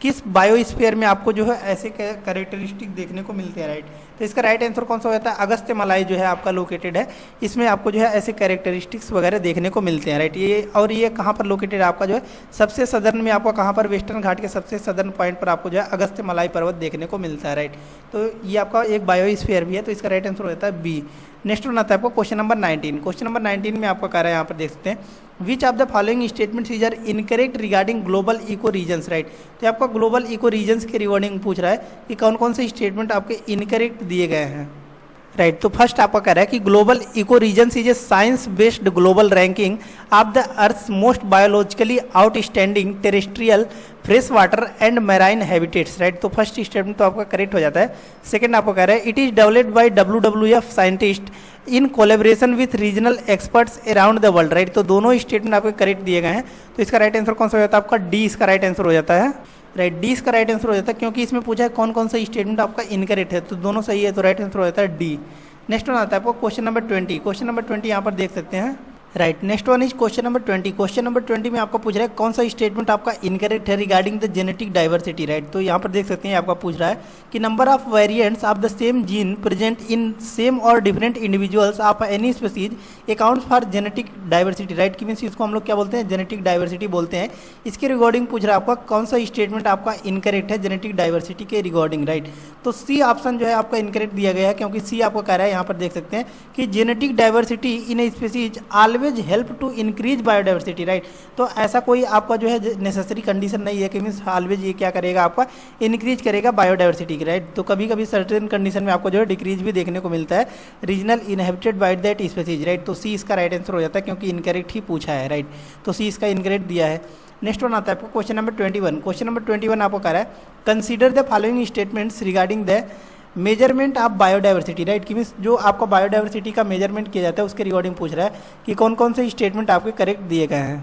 किस बायोस्फीयर में आपको जो है ऐसे कैरेक्टरिस्टिक देखने को मिलते हैं, राइट। तो इसका राइट आंसर कौन सा हो जाता है, अगस्त्य मलाई जो है आपका लोकेटेड है, इसमें आपको जो है ऐसे कैरेक्टरिस्टिक्स वगैरह देखने को मिलते हैं, राइट। ये और ये कहाँ पर लोकेटेड है आपका जो है सबसे सदर्न में, आपको कहाँ पर वेस्टर्न घाट के सबसे सदर्न पॉइंट पर आपको जो है अगस्त्य मलाई पर्वत देखने को मिलता है, राइट। तो ये आपका एक बायोस्फीयर भी है, तो इसका राइट आंसर हो जाता है बी। नेक्स्ट वन आता है आपको क्वेश्चन नंबर 19। क्वेश्चन नंबर 19 में आपका कह रहा है, यहाँ पर देख सकते हैं which of the following statements is are incorrect regarding global eco regions, right. तो आपका ग्लोबल इको रीजन्स के रिगार्डिंग पूछ रहा है कि कौन कौन से स्टेटमेंट आपके इनकरेक्ट दिए गए हैं, राइट। तो फर्स्ट आपका कह रहा है कि global eco regions is a science based global ranking of the earth's most biologically outstanding terrestrial fresh water and marine habitats, right. तो फर्स्ट स्टेटमेंट तो आपका करेक्ट हो जाता है। सेकंड आपको कह रहा है it is developed by WWF scientist in collaboration with regional experts around the world, right. तो दोनों स्टेटमेंट आपको करेक्ट दिए गए हैं, तो इसका राइट आंसर कौन सा हो जाता है आपका डी इसका राइट आंसर हो जाता है, राइट। डी इसका राइट आंसर हो जाता है, क्योंकि इसमें पूछा है कौन कौन सा स्टेटमेंट आपका इनकरेक्ट है, तो दोनों सही है, तो राइट आंसर हो जाता है डी। नेक्स्ट वन आता है आपको क्वेश्चन नंबर 20। क्वेश्चन नंबर 20 यहाँ पर देख सकते हैं, right, next one is question number 20। Question number 20 में आपका पूछ रहा है कौन सा स्टेटमेंट आपका इनकरेक्ट है regarding the genetic diversity. Right, तो यहाँ पर देख सकते हैं आपका पूछ रहा है कि number of variants of the same gene present in same और different individuals of any species accounts for genetic diversity. Right, कि मीन्स इसको हम लोग क्या बोलते हैं, जेनेटिक डाइवर्सिटी बोलते हैं। इसके रिगार्डिंग पूछ रहा है आपका कौन सा स्टेटमेंट आपका इनकरेक्ट है जेनेटिक डाइवर्सिटी के रिगार्डिंग। राइट, तो सी ऑप्शन जो है आपका इनकरेक्ट दिया गया है, क्योंकि सी आपको कह रहा है यहाँ पर देख सकते हैं कि genetic diversity in a species always help to increase biodiversity. Right, तो ऐसा कोई आपका जो है नेसेसरी कंडीशन नहीं है कि मीन्स ऑलवेज ये क्या करेगा, आपका इंक्रीज करेगा बायोडाइवर्सिटी की। राइट, तो कभी कभी सर्टेन कंडीशन में आपको जो है डिक्रीज भी देखने को मिलता है regional inhabited by that species. Right, तो सी इसका राइट आंसर हो जाता है, क्योंकि इनकरेक्ट ही पूछा है। राइट, तो सी इसका इनकरेक्ट दिया है। नेक्स्ट वन आता है आपको क्वेश्चन नंबर 21। क्वेश्चन नंबर 21 आपको कह रहा है consider the following statements regarding the measurement of biodiversity. Right, कि मीन्स जो आपका बायोडाइवर्सिटी का मेजरमेंट किया जाता है उसके रिगार्डिंग पूछ रहा है कि कौन कौन से स्टेटमेंट आपके करेक्ट दिए गए हैं।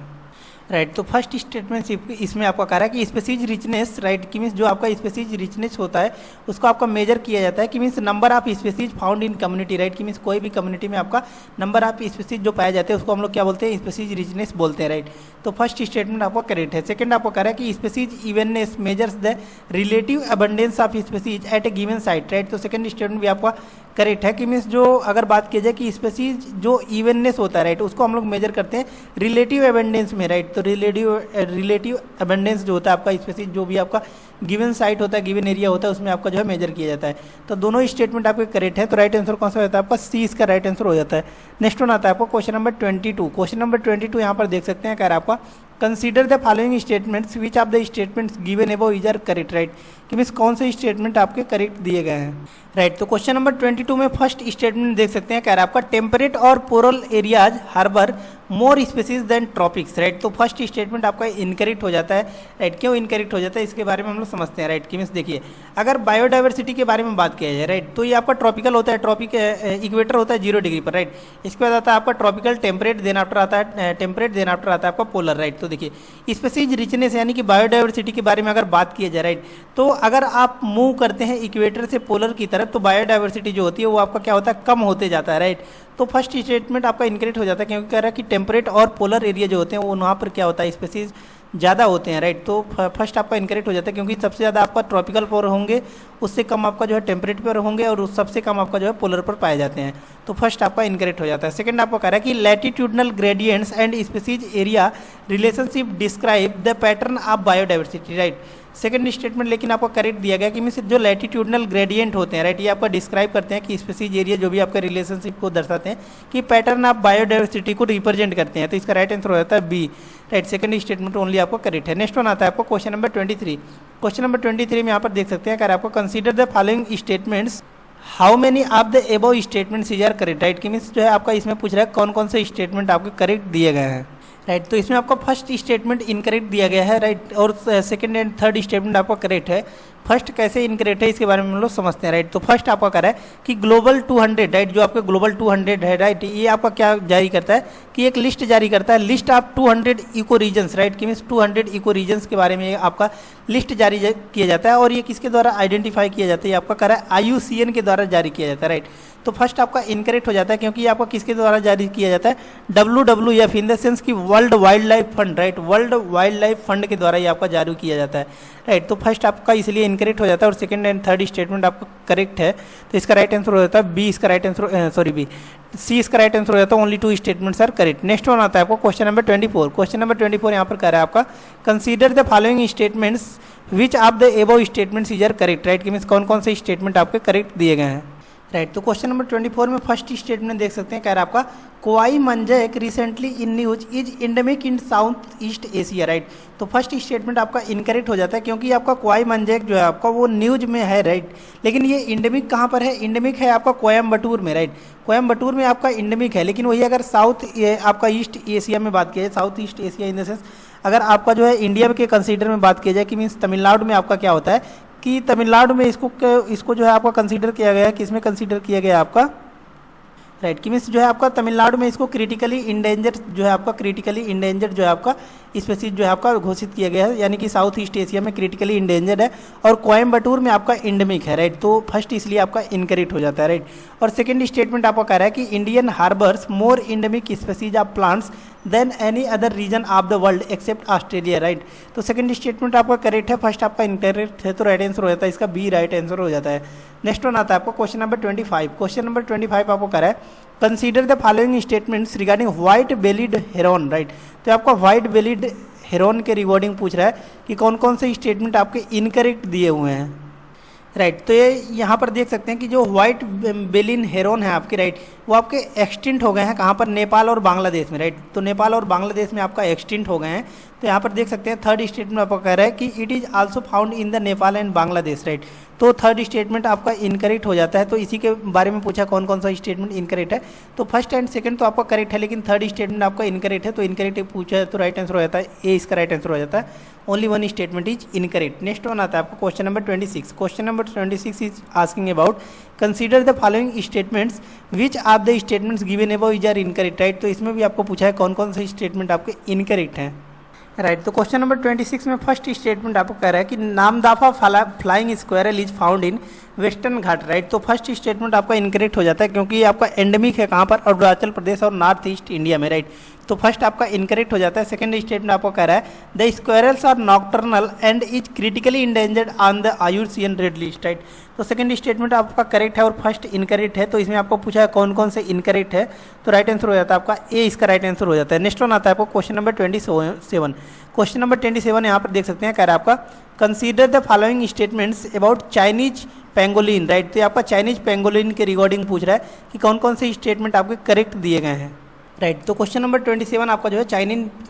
राइट, तो फर्स्ट स्टेटमेंट इसमें आपका कह रहा है कि स्पीसीज रिचनेस। राइट, कि मीन्स जो आपका स्पीसीज रिचनेस होता है उसको आपका मेजर किया जाता है कि means number of species found in community. Right, कि मीन्स कोई भी कम्युनिटी में आपका नंबर ऑफ स्पीसीज जो पाए जाते हैं उसको हम लोग क्या बोलते हैं, स्पीसीज रिचनेस बोलते हैं। राइट, तो फर्स्ट स्टेटमेंट आपका करेक्ट है। सेकंड आपको कह रहा है कि species evenness measures the relative abundance of species at a given site. Right, तो सेकंड स्टेटमेंट भी आपका करेक्ट है कि मीन्स जो अगर बात की जाए कि स्पीसीज जो इवननेस होता है, राइट, उसको हम लोग मेजर करते हैं रिलेटिव अबंडेंस में। राइट, तो रिलेटिव अबंडेंस जो होता है आपका स्पीसीज जो भी आपका गिवन साइट होता है, गिवन एरिया होता है, उसमें आपका जो है मेजर किया जाता है। तो दोनों स्टेटमेंट आपके करेक्ट है, तो राइट आंसर कौन सा होता है आपका, सी इसका राइट आंसर हो जाता है। नेक्स्ट वन आता है आपको क्वेश्चन नंबर 22। क्वेश्चन नंबर 22 यहाँ पर देख सकते हैं कह रहा है आपका consider the following statements which of the statements given above is are correct. Right, कि मीन्स कौन से स्टेटमेंट आपके करेक्ट दिए गए हैं। राइट, तो क्वेश्चन नंबर 22 में फर्स्ट स्टेटमेंट देख सकते हैं कह रहा है आपका टेम्परेट और polar areas harbour more species than tropics. Right, तो फर्स्ट स्टेटमेंट आपका इनकरेक्ट हो जाता है। राइट, क्यों इनकरेक्ट हो जाता है इसके बारे में हम लोग समझते हैं। राइट, कि मीन्स देखिए अगर बायोडाइवर्सिटी के बारे में बात किया जाए, राइट, तो ये आपका ट्रॉपिकल होता है, ट्रॉपिक इक्वेटर होता है 0 डिग्री पर। राइट, इसके बाद आता है आपका ट्रॉपिकल टेम्परेट, देन आफ्टर आता है टेम्परेट, देन आफ्टर आता है आपका पोलर। राइट, तो देखिए स्पीसीज रिचनेस यानी कि बायोडाइवर्सिटी के बारे में अगर बात की जाए, राइट, तो अगर आप मूव करते हैं इक्वेटर से पोलर की तरफ तो बायोडाइवर्सिटी जो होती है वो आपका क्या होता है, कम होते जाता है। राइट, तो फर्स्ट स्टेटमेंट आपका इनकरेक्ट हो जाता है, क्योंकि कह रहा है कि टेम्परेट और पोलर एरिया जो होते हैं वो वहाँ पर क्या होता है, स्पीसीज ज़्यादा होते हैं। राइट, तो फर्स्ट आपका इनकरेक्ट हो जाता है, क्योंकि सबसे ज़्यादा आपका ट्रॉपिकल पर होंगे, उससे कम आपका जो है टेम्परेट पर होंगे, और सबसे कम आपका जो है पोलर पर पाए जाते हैं। तो फर्स्ट आपका इनकरेक्ट हो जाता है। सेकंड आपको कह रहा है कि latitudinal gradients and species area relationship describe the pattern of biodiversity. Right, second statement लेकिन आपको करेक्ट दिया गया कि मीन्स जो लैटिट्यूडनल ग्रेडियंट होते हैं, राइट, ये आपका डिस्क्राइब करते हैं कि स्पीसीज एरिया जो भी आपका रिलेशनशिप को दर्शाते हैं कि पैटर्न ऑफ बायोडाइवर्सिटी को रिप्रेजेंट करते हैं। तो इसका राइट आंसर हो जाता है B. Right, second statement only आपको करेक्ट है। नेक्स्ट वन आता है आपको क्वेश्चन नंबर 23। क्वेश्चन नंबर 23 में यहाँ पर देख सकते हैं अगर आपको consider the following statements how many of the above statements is are correct. Right, कि मीन्स जो है आपका इसमें पूछ रहा है कौन कौन से स्टेटमेंट आपके करेक्ट दिए गए हैं। राइट, तो इसमें आपका फर्स्ट स्टेटमेंट इनकरेक्ट दिया गया है। राइट, और सेकंड एंड थर्ड स्टेटमेंट आपका करेक्ट है। फर्स्ट कैसे इनकरेक्ट है इसके बारे में हम लोग समझते हैं। राइट, तो फर्स्ट आपका कह रहा है कि ग्लोबल 200, राइट, जो आपका ग्लोबल 200 है, राइट, ये आपका क्या जारी करता है कि एक लिस्ट जारी करता है, list of 200 eco regions. Right, कि मीन्स 200 इको रीजन्स के बारे में आपका लिस्ट जारी किया जाता है, और ये किसके द्वारा आइडेंटिफाई किया जाता है, ये आपका कह रहा है IUCN के द्वारा जारी किया जाता है। राइट, तो फर्स्ट आपका इनकरेक्ट हो जाता है, क्योंकि आपका किसके द्वारा जारी किया जाता है, WWF इन द सेंस की world wild life fund. Right, world wild life fund के द्वारा ये आपका जारी किया जाता है। राइट, तो फर्स्ट आपका इसलिए इनकरेक्ट हो जाता है, और सेकंड एंड थर्ड स्टेटमेंट आपका करेक्ट है। तो इसका राइट आंसर हो जाता है बी। इसका राइट आंसर बी, सी इसका राइट आंसर हो जाता है। Only 2 statements are correct. Next one आता है आपको क्वेश्चन नंबर 24। क्वेश्चन नंबर 24 यहाँ पर कह रहा है आपका consider the following statements which of the above statements is are correct. Right, कि मीन्स कौन कौन से स्टेटमेंट आपके करेक्ट दिए गए हैं। राइट, तो क्वेश्चन नंबर 24 में फर्स्ट स्टेटमेंट देख सकते हैं कह रहा है आपका कोआई मंजैक recently in news is endemic in south east Asia. Right, तो फर्स्ट स्टेटमेंट आपका इनकरेक्ट हो जाता है, क्योंकि आपका कोआई मंजैक जो है आपका वो न्यूज में है। राइट, लेकिन ये इंडेमिक कहाँ पर है, इंडेमिक है आपका कोयम्बटूर में। राइट, कोयम्बटूर में आपका इंडेमिक है, लेकिन वही अगर साउथ आपका ईस्ट एशिया में बात की जाए, south east Asia in the sense अगर आपका जो है इंडिया के कंसीडर में बात की जाए कि मीन्स तमिलनाडु में आपका क्या होता है कि तमिलनाडु में इसको जो है आपका कंसीडर किया गया है, किसमें कंसीडर किया गया आपका, राइट, कि मीन्स जो है आपका तमिलनाडु में इसको क्रिटिकली इंडेंजर जो है आपका क्रिटिकली इंडेंजर जो है आपका स्पीसीज जो है आपका घोषित किया गया है, यानी कि साउथ ईस्ट एशिया में क्रिटिकली इंडेंजर्ड है और कोयम्बटूर में आपका इंडेमिक है, राइट। तो फर्स्ट इसलिए आपका इनकरेक्ट हो जाता है, राइट। और सेकंड स्टेटमेंट आपको कह रहा है कि Indian harbours more endemic species of plants than any other region of the world except Australia, right. तो सेकंड स्टेटमेंट आपका करेक्ट है, फर्स्ट आपका इनकरेक्ट है, तो राइट आंसर हो जाता है इसका बी राइट आंसर हो जाता है। नेक्स्ट वन आता है आपको क्वेश्चन नंबर 25। क्वेश्चन नंबर 25 आपको कह रहा है consider the following statements regarding white bellied Heron, right. तो आपका व्हाइट बेलीड हेरोन के रिगार्डिंग पूछ रहा है कि कौन कौन से स्टेटमेंट आपके इनकरेक्ट दिए हुए हैं, राइट। तो ये यहाँ पर देख सकते हैं कि जो व्हाइट बेलिन हेरोन है आपके, राइट, वो आपके एक्सटिंट हो गए हैं कहाँ पर, नेपाल और बांग्लादेश में, राइट। तो नेपाल और बांग्लादेश में आपका एक्सटिंट हो गए हैं। तो यहाँ पर देख सकते हैं थर्ड स्टेटमेंट आपको कह रहा है कि it is also found in the Nepal and Bangladesh, right. तो थर्ड स्टेटमेंट आपका इनकरेक्ट हो जाता है। तो इसी के बारे में पूछा कौन कौन सा स्टेटमेंट इनकरेक्ट है, तो फर्स्ट एंड सेकंड तो आपका करेक्ट है, लेकिन थर्ड स्टेटमेंट आपका इनकरेक्ट है। तो इनकरेक्ट पूछा है तो राइट आंसर हो जाता है ए, इसका राइट आंसर हो जाता है। Only one statement is incorrect. Next one आता है आपको question number 26। Question number 26 is asking about consider the following statements which of the statements given above is are incorrect, right. तो इसमें भी आपको पूछा है कौन कौन से स्टेटमेंट आपके इनकरेक्ट हैं, राइट। तो क्वेश्चन नंबर 26 में फर्स्ट स्टेटमेंट आपको कह रहा है कि Namdapha flying squirrel is found in Western Ghat, right. तो फर्स्ट स्टेटमेंट आपका इनकरेक्ट हो जाता है क्योंकि ये आपका एंडेमिक है कहाँ पर, अरुणाचल प्रदेश और नॉर्थ ईस्ट इंडिया में, राइट। तो फर्स्ट आपका इनकरेक्ट हो जाता है। सेकंड स्टेटमेंट आपको कह रहा है the squirrels are nocturnal and is critically endangered on the IUCN red list, right. तो सेकंड स्टेटमेंट आपका करेक्ट है और फर्स्ट इनकरेक्ट है। तो इसमें आपको पूछा है कौन कौन से इनकरेक्ट है, तो राइट आंसर हो जाता है आपका ए, इसका राइट आंसर हो जाता है। नेक्स्ट वन आता है आपको क्वेश्चन नंबर 27। क्वेश्चन नंबर 27 यहाँ पर देख सकते हैं, कह रहा है आपका consider the following statements about Chinese pangolin, right. तो ये आपका चाइनीज पेंगोलिन के रिगार्डिंग पूछ रहा है कि कौन कौन से स्टेटमेंट आपके करेक्ट दिए गए हैं, राइट। तो क्वेश्चन नंबर 27 आपका जो है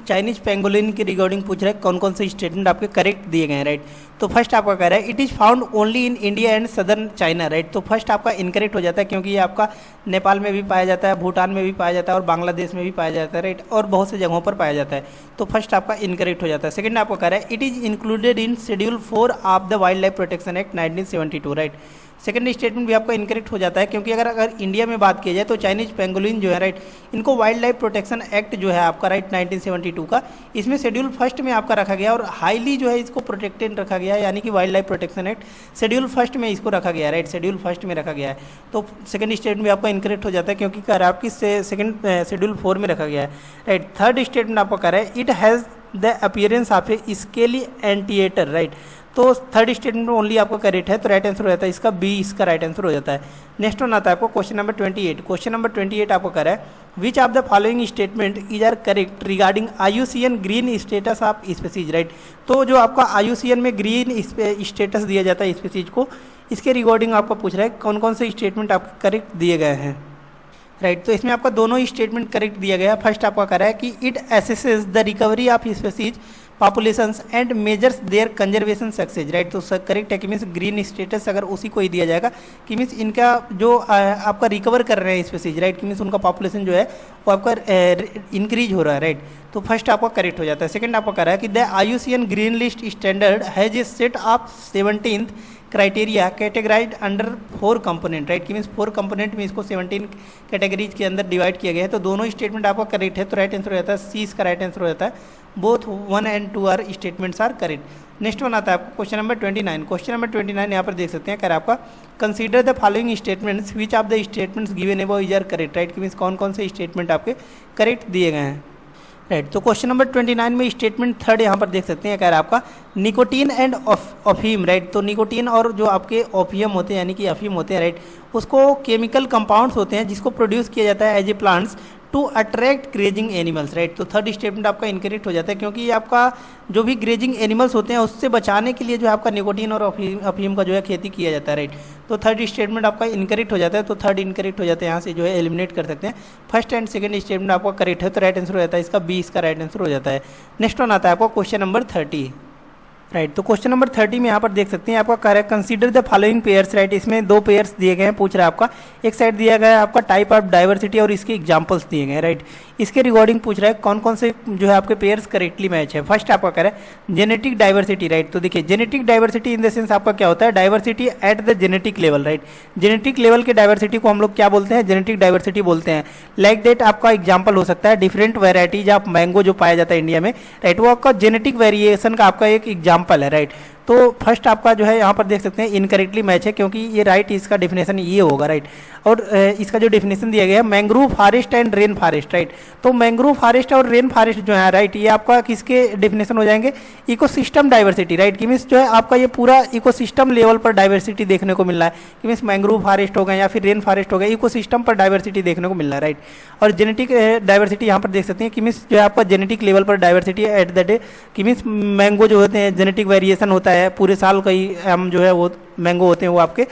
चाइनीज पेंगोलिन के रिगार्डिंग पूछ रहा है कौन कौन से स्टेटमेंट आपके करेक्ट दिए गए हैं, राइट। तो फर्स्ट आपका कह रहा है it is found only in India and southern China, right. तो फर्स्ट आपका इनकरेक्ट हो जाता है क्योंकि ये आपका नेपाल में भी पाया जाता है, भूटान में भी पाया जाता है और बांग्लादेश में भी पाया जाता है, राइट, और बहुत से जगहों पर पाया जाता है। तो फर्स्ट आपका इनकरेक्ट हो जाता है। सेकंड आपको कह रहा है it is included in schedule 4 of the wild life protection act 1972, right. Second statement भी आपका इनकरेक्ट हो जाता है क्योंकि अगर इंडिया में बात की जाए तो चाइनीज पेंगोलिन जो है, राइट, इनको वाइल्ड लाइफ प्रोटेक्शन एक्ट जो है आपका, राइट, 1972 का, इसमें शेड्यूल फर्स्ट में आपका रखा गया और हाईली जो है इसको प्रोटेक्टेड रखा गया है, यानी कि wild life protection act schedule first में इसको रखा गया है, राइट, शेड्यूल फर्स्ट में रखा गया है। तो सेकंड स्टेटमेंट भी आपका इनकरेक्ट हो जाता है क्योंकि कह रहा है आपकी सेकंड शेड्यूल 4 में रखा गया है, राइट। थर्ड स्टेटमेंट आपको कह रहा है it has the appearance of A scaly एंटीएटर, right. तो थर्ड स्टेटमेंट में ओनली आपका करेक्ट है, तो राइट आंसर हो जाता है इसका बी, इसका राइट आंसर हो जाता है। नेक्स्ट वन आता है आपको क्वेश्चन नंबर 28। क्वेश्चन नंबर 28 आपको कह रहा है which of the following statement is are correct regarding IUCN green status of species, right. तो जो आपका IUCN में ग्रीन स्टेटस दिया जाता है स्पीसीज को, इसके रिगार्डिंग आपको पूछ रहा है कौन कौन से स्टेटमेंट आपके करेक्ट दिए गए हैं, राइट। तो इसमें आपका दोनों ही स्टेटमेंट करेक्ट दिया गया है। फर्स्ट आपका कह रहा है कि it assesses the recovery of species populations and measures their conservation success, right. तो करेक्ट है कि मीन्स ग्रीन स्टेटस अगर उसी को ही दिया जाएगा कि मीन्स इनका जो आपका रिकवर कर रहे हैं स्पीसीज, राइट, कि मीन्स उनका पॉपुलेशन जो है वो आपका इंक्रीज हो रहा है, राइट। तो फर्स्ट आपका करेक्ट हो जाता है। सेकंड आपको कह रहा है कि the IUCN green list standard has a set of 17 criteria categorised under 4 component, right, कि मीन्स 4 कंपोनेंट में इसको 17 कैटेगरीज के अंदर डिवाइड किया गया है। तो दोनों स्टेटमेंट आपका करेक्ट है, तो राइट आंसर हो जाता है सी, इसका राइट आंसर हो जाता है। Both 1 and 2 are statements are correct. Next one आता है आपको क्वेश्चन नंबर 29। क्वेश्चन नंबर 29 यहाँ पर देख सकते हैं, कह रहा है आपका consider the following statements which of the statements given above is are correct, right, कि मीन्स कौन कौन से स्टेटमेंट आपके करेक्ट दिए गए हैं, राइट। तो क्वेश्चन नंबर 29 में स्टेटमेंट थर्ड यहाँ पर देख सकते हैं, कह रहा है आपका निकोटीन एंड अफीम, राइट। तो निकोटीन और जो आपके ओपियम होते हैं यानी कि अफीम होते हैं, राइट, उसको केमिकल कंपाउंड्स होते हैं जिसको प्रोड्यूस किया जाता है as a plants to attract grazing animals, right. तो थर्ड स्टेटमेंट आपका इनकरेक्ट हो जाता है क्योंकि ये आपका जो भी ग्रेजिंग एनिमल्स होते हैं उससे बचाने के लिए जो है आपका निकोटीन और अफीम का जो है खेती किया जाता है, राइट। तो थर्ड स्टेटमेंट आपका इनकरेक्ट हो जाता है, तो थर्ड इनकरेक्ट हो जाता है, यहाँ से जो है एलिमिनेट कर सकते हैं। फर्स्ट एंड सेकंड स्टेटमेंट आपका करेक्ट है, तो राइट आंसर हो जाता है इसका बी, इसका राइट आंसर हो जाता है। नेक्स्ट वन आता है आपको क्वेश्चन नंबर 30। राइट। तो क्वेश्चन नंबर 30 में यहाँ पर देख सकते हैं आपका correct consider the following pairs, right. इसमें दो पेयर्स दिए गए हैं, पूछ रहा है आपका एक साइड दिया गया है आपका टाइप ऑफ डाइवर्सिटी और इसके एग्जांपल्स दिए गए हैं, राइट। इसके रिगार्डिंग पूछ रहा है कौन कौन से जो है आपके पेयर्स करेक्टली मैच है। फर्स्ट आपका कह रहा है जेनेटिक डाइवर्सिटी, राइट। तो देखिए genetic diversity in the sense आपका क्या होता है, diversity at the genetic level, right. Genetic level के डाइवर्सिटी को हम लोग क्या बोलते हैं, जेनेटिक डाइवर्सिटी बोलते हैं। लाइक दैट आपका एग्जाम्पल हो सकता है डिफरेंट वेराइटीज ऑफ मैंगो जो पाया जाता है इंडिया में, राइट, वो आपका जेनेटिक वेरिएशन का आपका एक एग्जाम्पल है, राइट। तो फर्स्ट आपका जो है यहाँ पर देख सकते हैं इनकरेक्टली मैच है, क्योंकि ये राइट इसका डेफिनेशन ये होगा, राइट। और इसका जो डेफिनेशन दिया गया है mangrove forest and rain forest, right. तो मैंग्रोव फॉरेस्ट और रेन फॉरेस्ट जो है, राइट, ये आपका किसके डेफिनेशन हो जाएंगे, इकोसिस्टम डाइवर्सिटी, राइट। कि मीन्स जो है आपका ये पूरा इकोसिस्टम लेवल पर डाइवर्सिटी देखने को मिल रहा है, कि मीन्स मैंग्रोव फॉरेस्ट हो गए या फिर रेन फॉरेस्ट हो गए, इकोसिस्टम पर डाइवर्सिटी देखने को मिल रहा है, राइट। और जेनेटिक डाइवर्सिटी यहाँ पर देख सकते हैं कि मीन्स जो है आपका जेनेटिक लेवल पर डाइवर्सिटी एट द डे, कि मीन्स मैंगो जो होते हैं जेनेटिक वेरिएशन होता है, पूरे साल कई हम जो है वो मैंगो होते हैं वो आपके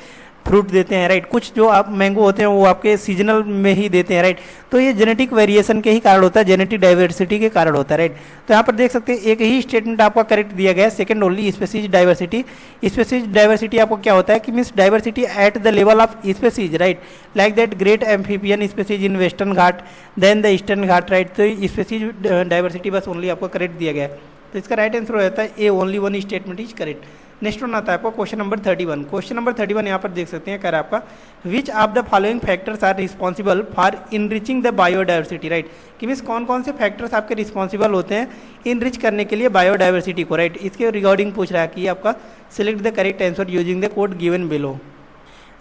फ्रूट देते हैं, राइट। कुछ जो आप मैंगो होते हैं वो आपके सीजनल में ही देते हैं, राइट। तो ये जेनेटिक वेरिएशन के ही कारण होता है, जेनेटिक डाइवर्सिटी के कारण होता है, राइट। तो यहाँ पर देख सकते हैं एक ही स्टेटमेंट आपका करेक्ट दिया गया है, second only species diversity. Species diversity आपको क्या होता है कि means diversity at the level of species, right. Like that great amphibian species in Western Ghat then the Eastern Ghat, right. तो स्पीसीज डाइवर्सिटी बस ओनली आपको करेक्ट दिया गया है। तो इसका राइट आंसर हो जाता है A, only one statement is correct. Next one आता है आपको क्वेश्चन नंबर 31। क्वेश्चन नंबर 31 यहाँ पर देख सकते हैं, कह रहा है आपका which of the following factors are responsible for enriching the biodiversity, right. कि मीन्स कौन कौन से फैक्टर्स आपके रिस्पॉन्सिबल होते हैं इनरिच करने के लिए बायोडाइवर्सिटी को, राइट। इसके रिगार्डिंग पूछ रहा है कि आपका select the correct answer using the code given below,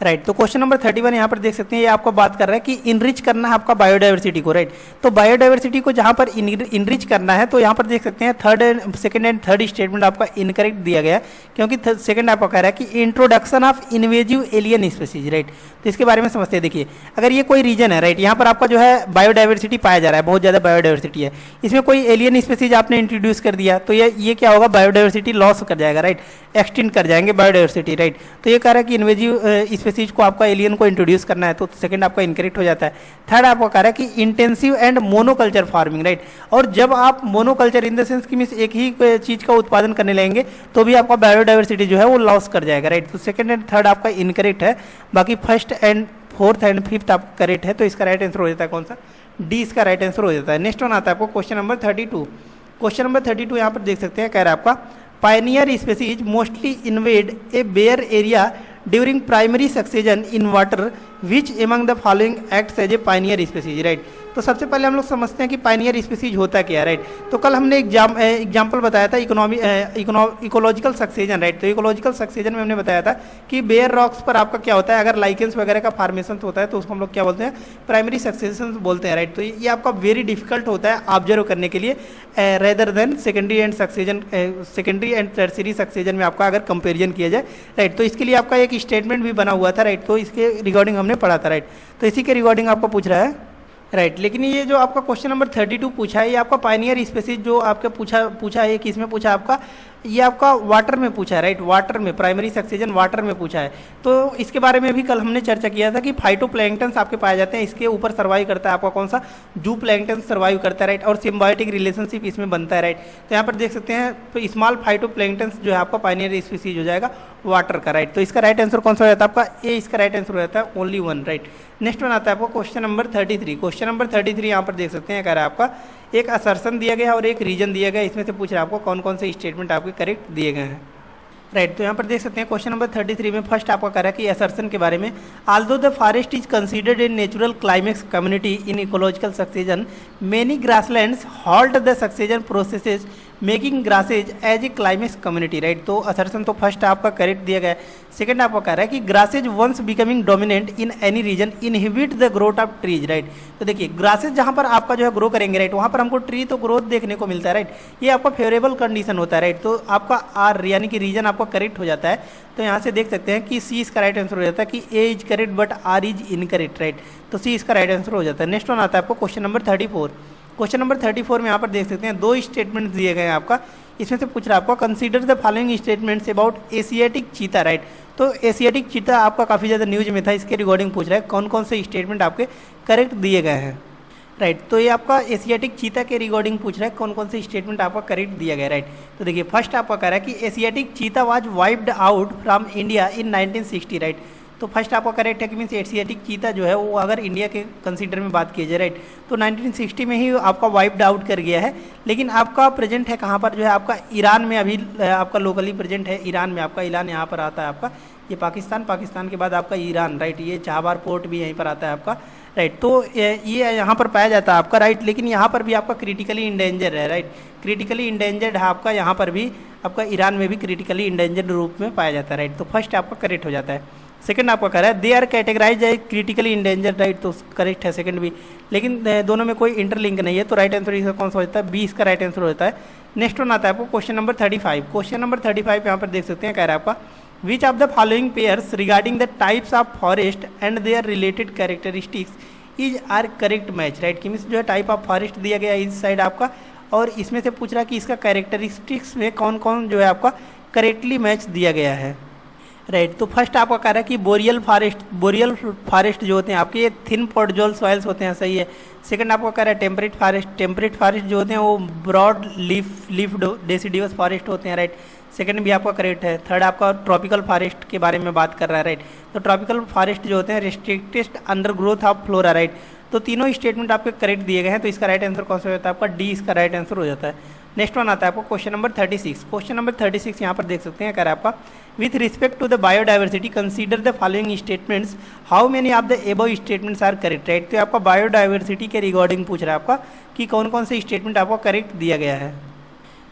right. तो क्वेश्चन नंबर 31 यहाँ पर देख सकते हैं, ये आपको बात कर रहा है कि इनरिच करना है आपका बायोडाइवर्सिटी को, राइट। तो बायोडाइवर्सिटी को जहाँ पर इनरिच करना है तो यहाँ पर देख सकते हैं सेकंड एंड थर्ड स्टेटमेंट आपका इनकरेक्ट दिया गया है, क्योंकि सेकंड आपका कह रहा है कि introduction of invasive alien species, right. तो इसके बारे में समझते हैं। देखिए अगर ये कोई रीजन है, राइट, यहाँ पर आपका जो है बायोडाइवर्सिटी पाया जा रहा है, बहुत ज़्यादा बायोडाइवर्सिटी है, इसमें कोई एलियन स्पीसीज आपने इंट्रोड्यूस कर दिया तो ये क्या होगा, बायोडाइवर्सिटी लॉस कर जाएगा, राइट, एक्सटेंड कर जाएंगे बायोडाइवर्सिटी, राइट। तो ये कह रहा है कि इन्वेजिव स्पीसीज को आपका एलियन को इंट्रोड्यूस करना है, तो सेकंड आपका इनकरेक्ट हो जाता है। थर्ड आपको कह रहा है कि intensive and monoculture farming, right. और जब आप मोनोकल्चर इन द सेंस कि मीन्स एक ही चीज का उत्पादन करने लगेंगे तो भी आपका बायोडाइवर्सिटी जो है वो लॉस कर जाएगा, राइट। तो सेकंड एंड थर्ड आपका इनकरेक्ट है, बाकी first and fourth and fifth आपका करेक्ट है। तो इसका राइट आंसर हो जाता है कौन सा, डी इसका राइट आंसर हो जाता है। नेक्स्ट वन आता है आपको क्वेश्चन नंबर 32। क्वेश्चन नंबर 32 यहाँ पर देख सकते हैं, कह रहा है आपका pioneer species mostly invade a bare area during primary succession in water which among the following acts as a pioneer species, right. तो सबसे पहले हम लोग समझते हैं कि पायनियर स्पीसीज होता क्या है, राइट। तो कल हमने एग्जाम्पल बताया था इकोलॉजिकल सक्सेजन, राइट। तो इकोलॉजिकल सक्सेजन में हमने बताया था कि बेयर रॉक्स पर आपका क्या होता है, अगर लाइकेंस वगैरह का फार्मेशन होता है तो उसको हम लोग क्या बोलते हैं, प्राइमरी सक्सेजन बोलते हैं, राइट। तो ये आपका वेरी डिफिकल्ट होता है ऑब्जर्व करने के लिए rather than secondary and succession, secondary and tertiary succession में आपका अगर कंपेरिजन किया जाए, राइट। तो इसके लिए आपका एक स्टेटमेंट भी बना हुआ था, राइट। तो इसके रिगार्डिंग हमने पढ़ा था, राइट। तो इसी के रिगार्डिंग आपको पूछ रहा है, राइट। लेकिन ये जो आपका क्वेश्चन नंबर 32 पूछा है, ये आपका पायनियर स्पीसीज जो आपका पूछा है, किसमें पूछा आपका, ये आपका वाटर में पूछा है, राइट। वाटर में प्राइमरी सक्सेजन वाटर में पूछा है। तो इसके बारे में भी कल हमने चर्चा किया था कि फाइटोप्लैंक्टन्स आपके पाए जाते हैं, इसके ऊपर सर्वाइव करता है आपका कौन सा, जू प्लैंक्टन सर्वाइव करता है, राइट। और सिम्बायोटिक रिलेशनशिप इसमें बनता है, राइट। तो यहाँ पर देख सकते हैं तो स्मॉल फाइटोप्लैंक्टन्स जो है आपका पायनियर स्पीसीज हो जाएगा वाटर का, राइट। तो इसका राइट आंसर कौन सा हो जाता है आपका, ए इसका राइट आंसर हो जाता है only one, right. Next one आता है आपको क्वेश्चन नंबर 33। क्वेश्चन नंबर 33 यहाँ पर देख सकते हैं, कह रहा है आपका एक असर्शन दिया गया है और एक रीजन दिया गया है, इसमें से पूछ रहा है आपको कौन कौन से स्टेटमेंट आपके करेक्ट दिए गए हैं, राइट। तो यहाँ पर देख सकते हैं क्वेश्चन नंबर 33 में फर्स्ट आपका कह रहा है कि असर्शन के बारे में, although the forest is considered a natural climax community in ecological succession many grasslands halt the succession processes making grasses as a climax community, right. तो असर्शन तो फर्स्ट आपका करेक्ट दिया गया है। सेकंड आपका कह रहा है कि grasses once becoming dominant in any region inhibit the growth of trees, right. तो देखिए ग्रासेज जहाँ पर आपका जो है ग्रो करेंगे, राइट, वहाँ पर हमको ट्री तो ग्रोथ देखने को मिलता है, राइट। ये आपका फेवरेबल कंडीशन होता है, राइट। तो आपका आर यानी कि रीजन आपका करेक्ट हो जाता है। तो यहाँ से देख सकते हैं कि सी इसका राइट आंसर हो जाता है कि A is correct but R is incorrect, right. तो सी इसका राइट आंसर हो जाता है। नेक्स्ट वन आता है आपको क्वेश्चन नंबर 34। क्वेश्चन नंबर 34 में यहाँ पर देख सकते हैं दो स्टेटमेंट दिए गए हैं आपका, इसमें से पूछ रहा है आपको consider the following statements about Asiatic cheetah, right. तो एशियाटिक चीता आपका काफ़ी ज़्यादा न्यूज में था, इसके रिगार्डिंग पूछ रहा है कौन कौन से स्टेटमेंट आपके करेक्ट दिए गए हैं, राइट। तो ये आपका एशियाटिक चीता के रिगार्डिंग पूछ रहा है कौन कौन से स्टेटमेंट आपका करेक्ट दिया गया, राइट। तो देखिए फर्स्ट आपका कह रहा है कि Asiatic cheetah was wiped out from India in 1960, right. तो फर्स्ट आपका करेक्ट है कि मीन्स एशियाटिक चीता जो है वो अगर इंडिया के कंसीडर में बात की जाए, राइट, तो 1960 में ही आपका वाइप्ड आउट कर गया है। लेकिन आपका प्रेजेंट है कहाँ पर, जो है आपका ईरान में अभी आपका लोकली प्रेजेंट है, ईरान में। आपका ईरान यहाँ पर आता है आपका, ये पाकिस्तान, पाकिस्तान के बाद आपका ईरान, राइट। ये चाहबार पोर्ट भी यहीं पर आता है आपका, राइट। तो ये यहाँ पर पाया जाता है आपका, राइट। लेकिन यहाँ पर भी आपका क्रिटिकली इंडेंजर है, राइट। क्रिटिकली इंडेंजर्ड है आपका, यहाँ पर भी आपका ईरान में भी क्रिटिकली इंडेंजर्ड रूप में पाया जाता है, राइट। तो फर्स्ट आपका करेक्ट हो जाता है। सेकंड आपका कह रहा है they are categorize as critically endangered, right. तो करेक्ट है सेकंड भी, लेकिन दोनों में कोई इंटरलिंक नहीं है। तो राइट आंसर इसका कौन सा हो जाता है, 20 का राइट आंसर हो जाता है। नेक्स्ट वन आता है आपको क्वेश्चन नंबर 35। क्वेश्चन नंबर 35 यहाँ पर देख सकते हैं, कह रहा है आपका which of the following pairs regarding the types of forest and their related characteristics is are correct match, right. कि मीन्स जो है टाइप ऑफ फॉरेस्ट दिया गया इस साइड आपका, और इसमें से पूछ रहा है कि इसका कैरेक्टरिस्टिक्स में कौन कौन जो है आपका करेक्टली मैच दिया गया है, राइट। तो फर्स्ट आपका कह रहा है कि बोरियल फॉरेस्ट जो होते हैं आपके ये थिन पॉडजोल सॉइल्स होते हैं, सही है। सेकंड आपको कह रहा है टेम्परेट फॉरेस्ट जो होते हैं वो ब्रॉड लीफ डेसिडियस फॉरेस्ट होते हैं, राइट। सेकंड भी आपका करेक्ट है। थर्ड आपका ट्रॉपिकल फॉरेस्ट के बारे में बात कर रहा है, राइट। तो ट्रॉपिकल फॉरेस्ट जो होते हैं restricted under growth of flora, right. तो तीनों स्टेटमेंट आपके करेक्ट दिए गए हैं। तो इसका राइट आंसर कौन सा होता है आपका, डी इसका राइट आंसर हो जाता है। नेक्स्ट वन आता है आपको क्वेश्चन नंबर 36। क्वेश्चन नंबर 36 यहाँ पर देख सकते हैं, कह रहा है आपका with respect to the biodiversity consider the following statements, how many of the above statements are correct, right. तो आपका बायोडाइवर्सिटी के रिगार्डिंग पूछ रहा है आपका कि कौन कौन से स्टेटमेंट आपको करेक्ट दिया गया है,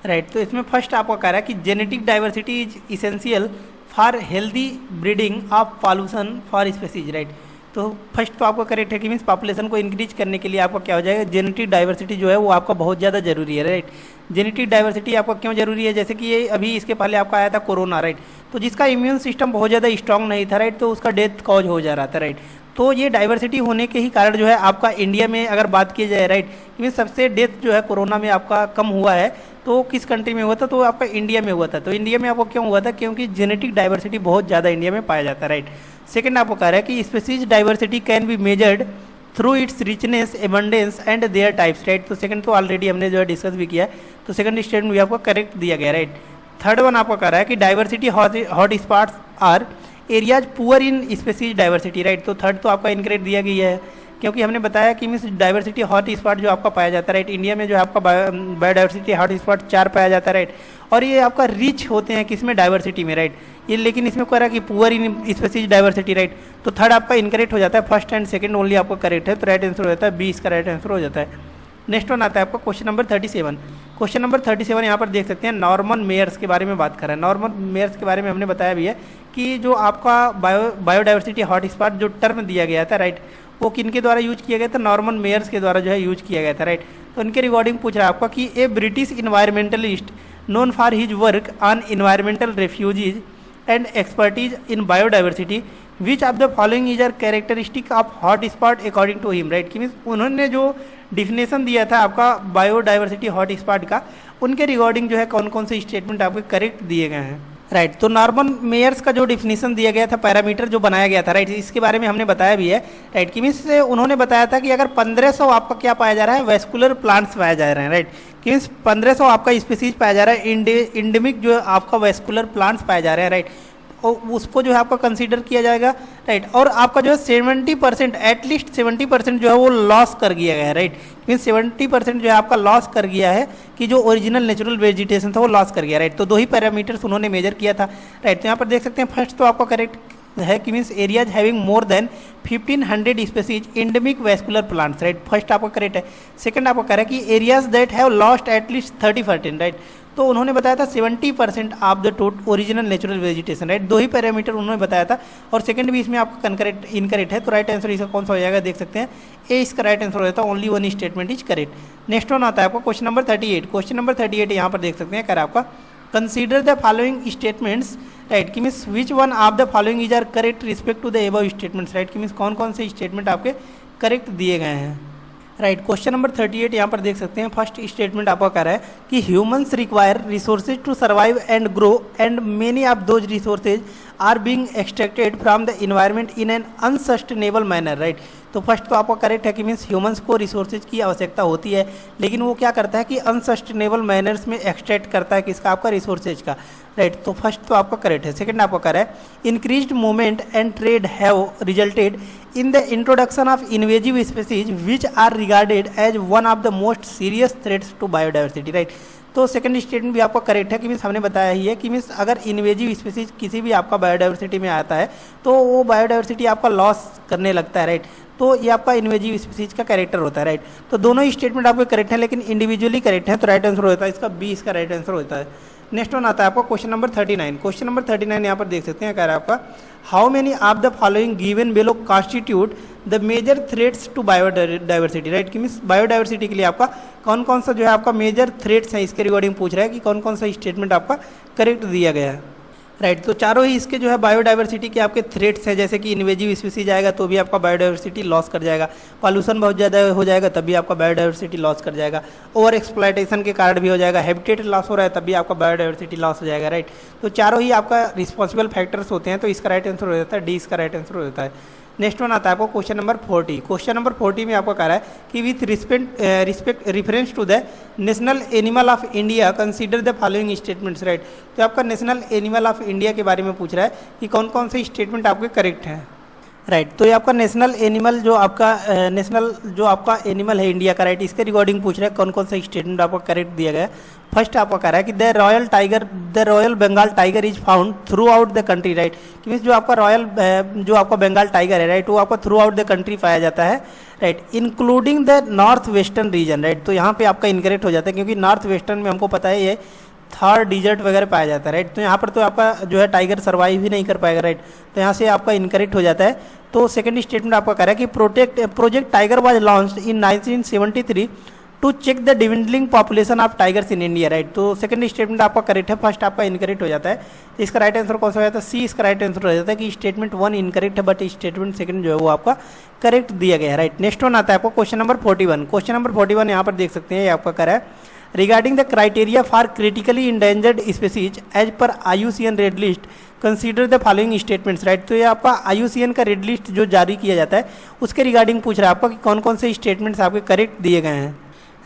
राइट। तो इसमें फर्स्ट आपको कह रहा है कि genetic diversity is essential for healthy breeding of pollution for species, right. तो फर्स्ट तो आपका करेक्ट है कि मीन्स पॉपुलेशन को इंक्रीज करने के लिए आपका क्या हो जाएगा, जेनेटिक डाइवर्सिटी जो है वो आपका बहुत ज़्यादा जरूरी है, राइट। जेनेटिक डाइवर्सिटी आपका क्यों जरूरी है, जैसे कि ये अभी इसके पहले आपका आया था कोरोना, राइट। तो जिसका इम्यून सिस्टम बहुत ज़्यादा स्ट्रांग नहीं था, राइट, तो उसका डेथ कॉज हो जा रहा था, राइट। तो ये डाइवर्सिटी होने के ही कारण जो है आपका इंडिया में अगर बात की जाए, राइट, मीन सबसे डेथ जो है कोरोना में आपका कम हुआ है। तो किस कंट्री में हुआ था, तो आपका इंडिया में हुआ था। तो इंडिया में आपको क्यों हुआ था, क्योंकि जेनेटिक डाइवर्सिटी बहुत ज़्यादा इंडिया में पाया जाता है, राइट। सेकंड आपको कह रहा है कि species diversity can be measured through it's richness, abundance and there types, right. तो सेकंड तो ऑलरेडी हमने जो है डिस्कस भी किया है, तो सेकंड स्टेटमेंट भी आपको करेक्ट दिया गया, राइट। थर्ड वन आपको कह रहा है कि diversity hot spots are areas poor in species diversity, right. तो थर्ड तो आपका इनकरेक्ट दिया गया है, क्योंकि हमने बताया कि मीन्स डाइवर्सिटी हॉट स्पॉट जो आपका पाया जाता है, राइट। इंडिया में जो आपका बायोडाइवर्सिटी हॉट स्पॉट 4 पाया जाता है, राइट। और ये आपका रिच होते हैं किसमें, डाइवर्सिटी में, राइट। ये लेकिन इसमें कह रहा है कि poor in species diversity, right. तो थर्ड आपका इनकरेक्ट हो जाता है, फर्स्ट एंड सेकंड ओनली आपको करेक्ट है। तो राइट आंसर हो जाता है 20 का राइट आंसर हो जाता है। नेक्स्ट वन आता है आपका क्वेश्चन नंबर 37। क्वेश्चन नंबर 37 यहाँ पर देख सकते हैं, नॉर्मन मेयर्स के बारे में बात कर रहे हैं। नॉर्मन मेयर्स के बारे में हमने बताया भी है कि जो आपका बायोडाइवर्सिटी हॉट स्पॉट जो टर्म दिया गया था, राइट, वो किन के द्वारा यूज किया गया था, नॉर्मन मेयर्स के द्वारा जो है यूज किया गया था, राइट। तो इनके रिगार्डिंग पूछ रहा है आपका कि a British environmentalist known for his work on environmental refugees and expertise in biodiversity which of the following is are characteristic of hot spot according to him, right. कि मीन्स उन्होंने जो डिफिनेशन दिया था आपका बायोडाइवर्सिटी हॉट स्पॉट का, उनके regarding जो है कौन कौन से स्टेटमेंट आपके करेक्ट दिए गए हैं, राइट। तो नॉर्मन मेयर्स का जो डिफिनेशन दिया गया था, पैरामीटर जो बनाया गया था, राइट, इसके बारे में हमने बताया भी है, राइट। कि मीन्स उन्होंने बताया था कि अगर 1500 आपका क्या पाया जा रहा है, वेस्कुलर प्लांट्स पाए जा रहे हैं, राइट। कि मीन्स 1500 आपका स्पीसीज पाया जा रहा है, इंडेमिक जो आपका वेस्कुलर प्लांट्स पाए जा रहे हैं, राइट। और उसको जो है आपका कंसीडर किया जाएगा, राइट। और आपका जो है 70% एटलीस्ट 70% जो है वो लॉस कर गया गया है, राइट। मीन 70% जो है आपका लॉस कर गया है, कि जो ओरिजिनल नेचुरल वेजिटेशन था वो लॉस कर गया, राइट। तो 2 ही पैरामीटर्स उन्होंने मेजर किया था, राइट। तो यहाँ पर देख सकते हैं फर्स्ट तो आपका करेक्ट है कि means areas having more than 1500 species endemic vascular plants, right. First आपका करेक्ट है। सेकंड आपको कह रहा है कि areas that have lost at least 30%, right. तो उन्होंने बताया था 70% of the total original natural vegetation, right. 2 he parameter उन्होंने बताया था, और सेकंड भी इसमें आपका इनकरेक्ट है। तो राइट आंसर इसका कौन सा हो जाएगा, देख सकते हैं ए इसका राइट आंसर हो जाता है, only 1 statement is correct. Next one आता है आपको क्वेश्चन नंबर 38। क्वेश्चन नंबर 38 यहाँ पर देख सकते हैं, कर आपका consider the following statements, right. कि means which one of the following is are correct respect to the above statements, right. कि मीन्स कौन कौन से स्टेटमेंट आपके करेक्ट दिए गए हैं, राइट। क्वेश्चन नंबर 38 यहाँ पर देख सकते हैं, फर्स्ट स्टेटमेंट आपका कह रहा है कि humans require resources to survive and grow and many of those resources are being extracted from the environment in an unsustainable manner, right. तो फर्स्ट तो आपका करेक्ट है कि मीन्स ह्यूमंस को रिसोर्सेज की आवश्यकता होती है, लेकिन वो क्या करता है कि अनसस्टेनेबल मैनर्स में एक्सट्रैक्ट करता है किसका, आपका रिसोर्सेज का, राइट। तो फर्स्ट तो आपका करेक्ट है। सेकंड आपका करेक्ट है increased movement and trade have resulted in the introduction of invasive species which are regarded as one of the most serious threats to biodiversity, right. तो second statement भी आपका correct है कि means हमने बताया ही है कि मीन्स अगर इन्वेजिव स्पीसीज किसी भी आपका बायोडाइवर्सिटी में आता है तो वो बायोडाइवर्सिटी आपका लॉस करने लगता है, राइट। तो ये आपका इन्वेजिव स्पीसीज का कैरेक्टर होता है, राइट। तो दोनों ही स्टेटमेंट आपके करेक्ट है, लेकिन इंडिविजुअली करेक्ट है, तो राइट आंसर होता है इसका बी, इसका राइट आंसर होता है। नेक्स्ट वन आता है आपका क्वेश्चन नंबर 39। क्वेश्चन नंबर 39 यहाँ पर देख सकते हैं, कह रहा है आपका how many of the following given below constitute the major threats to biodiversity, right. कि मीन्स बायोडाइवर्सिटी के लिए आपका कौन कौन सा जो है आपका मेजर थ्रेट्स है, इसके रिगार्डिंग पूछ रहा है कि कौन कौन सा स्टेटमेंट आपका करेक्ट दिया गया है, राइट। तो चारों ही इसके जो है बायोडाइवर्सिटी के आपके थ्रेट्स हैं, जैसे कि इन्वेजिव स्पीसीज आएगा तो भी आपका बायोडाइवर्सिटी लॉस कर जाएगा, पॉल्यूशन बहुत ज़्यादा हो जाएगा तब भी आपका बायोडाइवर्सिटी लॉस कर जाएगा, ओवर एक्सप्लॉयटेशन के कारण भी हो जाएगा, हैबिटेट लॉस हो रहा है तब भी आपका बायोडाइवर्सिटी लॉस हो जाएगा, राइट। तो चारों ही आपका रिस्पॉन्सिबल फैक्टर्स होते हैं, तो इसका राइट आंसर हो जाता है डी, इसका राइट आंसर हो जाता है। नेक्स्ट वन आता है आपको क्वेश्चन नंबर 40। क्वेश्चन नंबर 40 में आपको कह रहा है कि with respect reference to the national animal of India consider the following statements, right. तो आपका नेशनल एनिमल ऑफ इंडिया के बारे में पूछ रहा है कि कौन कौन से स्टेटमेंट आपके करेक्ट हैं, राइट। तो ये आपका नेशनल एनिमल जो आपका एनिमल है इंडिया का, राइट, इसके रिगार्डिंग पूछ रहा है कौन कौन सा स्टेटमेंट आपको करेक्ट दिया गया है। फर्स्ट आपको कह रहा है कि the royal Bengal tiger is found throughout the country, right. कि मीन्स जो आपका बंगाल टाइगर है, राइट, वो आपका थ्रू आउट द कंट्री पाया जाता है, right, including the north western region, right. तो यहाँ पे आपका इनकरेक्ट हो जाता है क्योंकि नॉर्थ वेस्टर्न में हमको पता है ये थार डिजर्ट वगैरह पाया जाता है, राइट। तो यहाँ पर तो आपका जो है टाइगर सर्वाइव ही नहीं कर पाएगा, राइट। तो यहाँ से आपका इनकरेक्ट हो जाता है। तो सेकंड स्टेटमेंट आपका कह रहा है कि Project Tiger was launched in 1973 to check the dwindling population of tigers in India, right. तो सेकंड स्टेटमेंट आपका करेक्ट है, फर्स्ट आपका इनकरेक्ट हो जाता है। इसका राइट आंसर कौन सा हो जाता है, सी, इसका राइट आंसर हो जाता है कि स्टेटमेंट 1 इनकरेक्ट है बट स्टेटमेंट सेकंड जो है वो आपका करेक्ट दिया गया है, राइट। नेक्स्ट वन आता है आपको क्वेश्चन नंबर 41। क्वेश्चन नंबर 41 यहाँ पर देख सकते हैं, ये आपका कह रहा है regarding the criteria for critically endangered species as per IUCN red list consider the following statements, right. तो ये आपका IUCN का रेड लिस्ट जो जारी किया जाता है उसके रिगार्डिंग पूछ रहा है आपका कि कौन कौन से स्टेटमेंट्स आपके करेक्ट दिए गए हैं,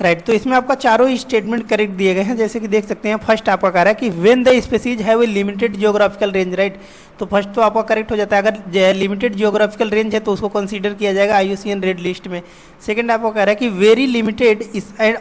राइट। तो इसमें आपका चारों ही स्टेटमेंट करेक्ट दिए गए हैं, जैसे कि देख सकते हैं। फर्स्ट आपका कह रहा है कि when the species have a limited geographical range, right. तो फर्स्ट तो आपका करेक्ट हो जाता है, अगर लिमिटेड जियोग्राफिकल रेंज है तो उसको कंसीडर किया जाएगा IUCN रेड लिस्ट में। सेकंड आपको कह रहा है कि वेरी लिमिटेड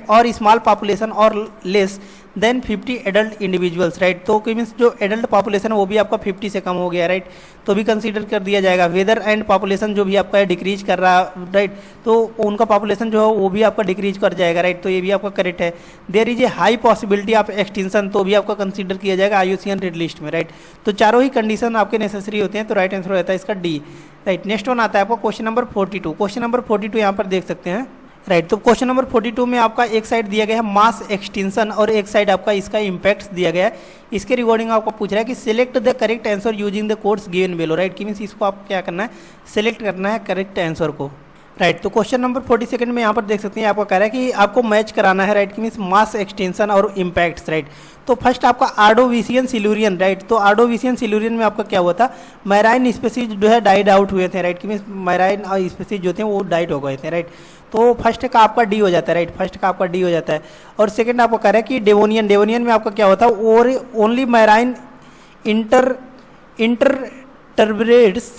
और स्मॉल पॉपुलेशन और less than 50 adult individuals, right. तो मीन्स जो एडल्ट पॉपुलेशन है वो भी आपका 50 से कम हो गया, राइट, तो भी कंसीडर कर दिया जाएगा। वेदर एंड पॉपुलेशन जो भी आपका डिक्रीज कर रहा है, राइट, तो उनका पॉपुलेशन जो है वो भी आपका डिक्रीज कर जाएगा, राइट। तो ये भी आपका करेक्ट है। There is a high possibility of extinction, तो भी आपका कंसीडर किया जाएगा IUCN रेड लिस्ट में, राइट। तो चारों ही कंडीशन आपके नेसेसरी होते हैं, तो राइट आंसर रहता है इसका डी, राइट। नेक्स्ट वन आता है आपको क्वेश्चन नंबर 42। क्वेश्चन नंबर 42 यहाँ पर देख सकते हैं, राइट। तो क्वेश्चन नंबर 42 में आपका एक साइड दिया गया है मास एक्सटेंशन और एक साइड आपका इसका इम्पैक्ट्स दिया गया है। इसके रिगार्डिंग आपको पूछ रहा है कि select the correct answer using the codes given below, right. कि मीन्स इसको आप क्या करना है, सिलेक्ट करना है करेक्ट आंसर को, राइट। तो क्वेश्चन नंबर 42 में यहाँ पर देख सकते हैं, आपको कह रहा है कि आपको मैच कराना है, राइट। कि मीन्स मास एक्सटेंशन और इम्पैक्ट्स, राइट। तो फर्स्ट आपका आर्डोविशियन सिल्यूरियन, राइट। तो आर्डोविशियन सिल्यूरियन में आपका क्या हुआ था, मैराइन स्पीसीज जो है डाइड आउट हुए थे, राइट। कि मीन्स मैराइन स्पीसीज जो थे वो डाइड हो गए थे, राइट। तो फर्स्ट का आपका डी हो जाता है, राइट, फर्स्ट का आपका डी हो जाता है। और सेकंड आपको कह रहा है कि डेवोनियन में आपका क्या होता है, और ओनली मैराइन इंटरटर्बरेट्स,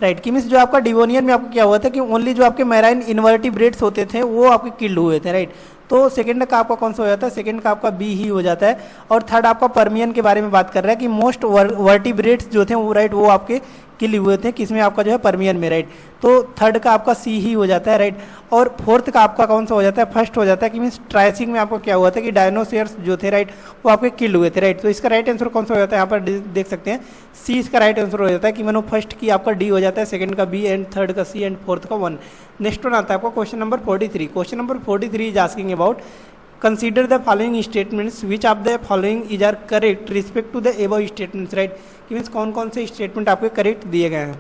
राइट। कि मीन्स जो आपका डिवोनियन में आपको क्या हुआ था कि ओनली जो आपके मैराइन इन्वर्टिब्रेट्स होते थे वो आपके किल्ड हुए थे, राइट। तो सेकंड का आपका कौन सा हो जाता है, सेकंड का आपका बी ही हो जाता है। और थर्ड आपका पर्मियन के बारे में बात कर रहा है कि मोस्ट वर्टिब्रेट्स जो थे वो, राइट, वो आपके किल हुए थे किसमें, आपका जो है पर्मियन में, राइट। तो थर्ड का आपका सी ही हो जाता है, राइट। और फोर्थ का आपका कौन सा हो जाता है, फर्स्ट हो जाता है। कि मीन्स ट्राइसिंग में आपको क्या हुआ था कि डायनोसॉर्स जो थे, राइट, वो आपके किल हुए थे, राइट। तो इसका राइट आंसर कौन सा हो जाता है, यहाँ पर देख सकते हैं सी इसका राइट आंसर हो जाता है। कि मानो फर्स्ट की आपका डी हो जाता है, सेकंड का बी एंड थर्ड का सी एंड फोर्थ का 1। नेक्स्ट वन आता है आपको question number 43। Question number 43 is asking about consider the following statements which of the following is are correct respect to the above statements, right. कि means कौन कौन से statement आपके करेक्ट दिए गए हैं,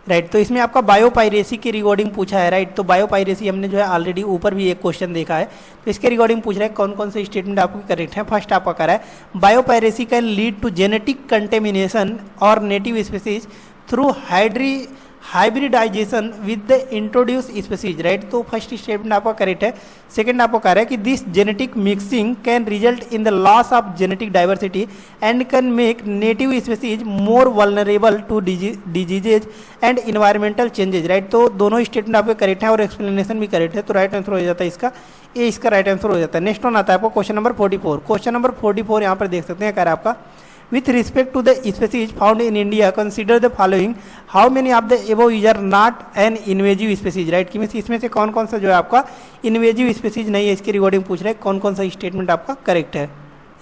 राइट। तो इसमें आपका बायोपायरेसी के रिगार्डिंग पूछा है, राइट। तो बायोपायरेसी हमने जो है ऑलरेडी ऊपर भी एक क्वेश्चन देखा है, तो इसके रिगार्डिंग पूछ रहा है कौन कौन से स्टेटमेंट आपके करेक्ट है। फर्स्ट आपका कह रहा है biopiracy can lead to genetic contamination और native species through hybridization with the introduce species, right. तो फर्स्ट स्टेटमेंट आपका करेक्ट है। सेकंड आपको कह रहा है कि this genetic mixing can result in the loss of genetic diversity and can make native species more vulnerable to diseases and environmental changes, right. तो दोनों स्टेटमेंट आपके करेक्ट है और एक्सप्लेनेशन भी करेक्ट है, तो राइट आंसर हो जाता है इसका, ये इसका राइट आंसर हो जाता है। नेक्स्ट वन आता है आपको क्वेश्चन नंबर 44। क्वेश्चन नंबर 44 यहाँ पर देख सकते हैं, कह रहा है आपका with respect to the species found in India, consider the following: how many of the above are not an invasive species, right। कि इसमें से कौन कौन सा जो है आपका इन्वेजिव स्पीसीज नहीं है, इसके रिगार्डिंग पूछ रहा है कौन कौन सा स्टेटमेंट आपका करेक्ट है,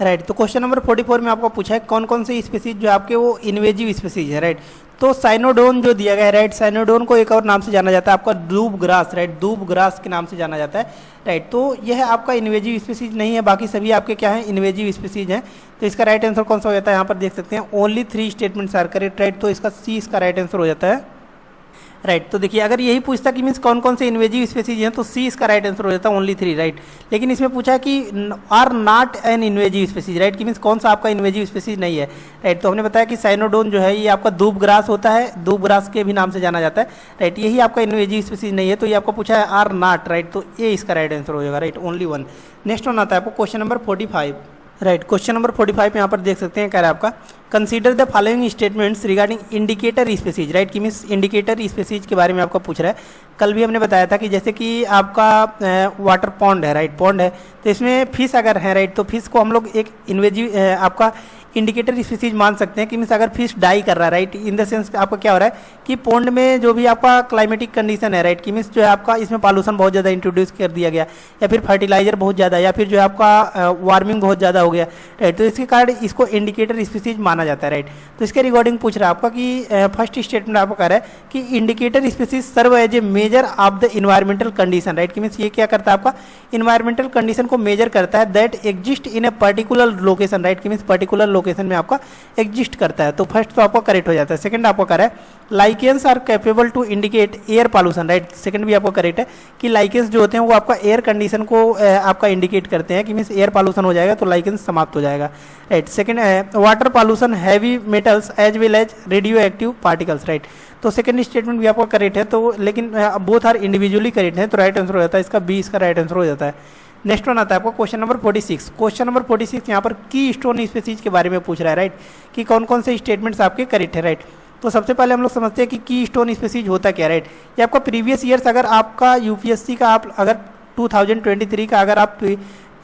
राइट। तो क्वेश्चन नंबर 44 में आपको पूछा है कौन कौन से स्पीसीज जो आपके वो इन्वेजिव स्पीसीज है, राइट। तो साइनोडोन जो दिया गया है, राइट, साइनोडोन को एक और नाम से जाना जाता है आपका दूब ग्रास, राइट, दूब ग्रास के नाम से जाना जाता है, राइट। तो यह आपका इन्वेजिव स्पीसीज नहीं है, बाकी सभी आपके क्या है इन्वेजिव स्पीसीज हैं। तो इसका राइट आंसर कौन सा हो जाता है, यहाँ पर देख सकते हैं only 3 statements are correct, right. तो इसका सी इसका राइट आंसर हो जाता है, राइट। तो देखिए अगर यही पूछता कि मीन्स कौन कौन से इन्वेजिव स्पीसीज हैं तो सी इसका राइट आंसर हो जाता है ओनली 3, राइट। लेकिन इसमें पूछा है कि are not an invasive species, right, कि मीन्स कौन सा आपका इन्वेजिव स्पीसीज नहीं है, राइट। तो हमने बताया कि साइनोडोन जो है ये आपका दूब ग्रास होता है, दूब ग्रास के भी नाम से जाना जाता है, राइट। यही आपका इन्वेजिव स्पीसीज नहीं है, तो ये आपको पूछा है आर नॉट, राइट। तो ये इसका राइट आंसर हो जाएगा, राइट, ओनली 1। नेक्स्ट वन आता है आपको question number 45, right. Question number 45 यहाँ पर देख सकते हैं, कह रहा है आपका consider the following statements regarding indicator species, right, कि मीन्स इंडिकेटर स्पीसीज के बारे में आपका पूछ रहा है। कल भी हमने बताया था कि जैसे कि आपका वाटर पॉन्ड है, राइट, पॉन्ड है, तो इसमें फिश अगर है, राइट, तो फिश को हम लोग एक इन्वेजिव आपका इंडिकेटर स्पीसीज मान सकते हैं कि मीन्स अगर फिश डाई कर रहा है, राइट, इन द सेंस आपका क्या हो रहा है कि पॉन्ड में जो भी आपका क्लाइमेटिक कंडीशन है, राइट, कि मीन्स जो है आपका इसमें पॉल्यूशन बहुत ज़्यादा इंट्रोड्यूस कर दिया गया, या फिर फर्टिलाइजर बहुत ज़्यादा, या फिर जो है आपका वार्मिंग बहुत ज़्यादा हो गया, राइट। तो इसके कारण इसको इंडिकेटर स्पीसीज माना जाता है, राइट। तो इसके रिगार्डिंग पूछ रहा है आपका कि फर्स्ट स्टेटमेंट आपको कह रहा है कि indicator species serve as a measure of the environmental condition, right, कि मीन्स ये क्या करता है आपका इन्वायरमेंटल कंडीशन को मेजर करता है that exist in a particular location, right, कि मीन्स पर्टिकुलर लोकेशन में आपका एग्जिस्ट करता है। तो फर्स्ट तो आपको करेक्ट हो जाता है। सेकंड आपको कह रहा है lichens are capable to indicate air pollution, right, second भी आपको करेक्ट है कि लाइकेंस जो होते हैं वो आपका एयर कंडीशन को आपका इंडिकेट करते हैं, कि मीन्स एयर पॉल्यूशन हो जाएगा तो लाइकेंस समाप्त हो जाएगा, right. Second water pollution heavy metals as well as radio active particles, right. तो सेकंड स्टेटमेंट भी आपका करेक्ट है, तो लेकिन बोथ आर इंडिविजुअली करेक्ट है, तो राइट आंसर हो जाता है इसका बी इसका राइट आंसर हो जाता है। नेक्स्ट वन आता है आपको क्वेश्चन नंबर 46। क्वेश्चन नंबर 46 यहाँ पर की स्टोन स्पीसीज के बारे में पूछ रहा है, राइट, कि कौन कौन से स्टेटमेंट्स आपके करेक्ट है, राइट। तो सबसे पहले हम लोग समझते हैं कि की स्टोन स्पीसीज होता क्या, राइट। ये आपका प्रीवियस ईयर्स अगर आपका यूपीएससी का आप अगर 2023 का अगर आप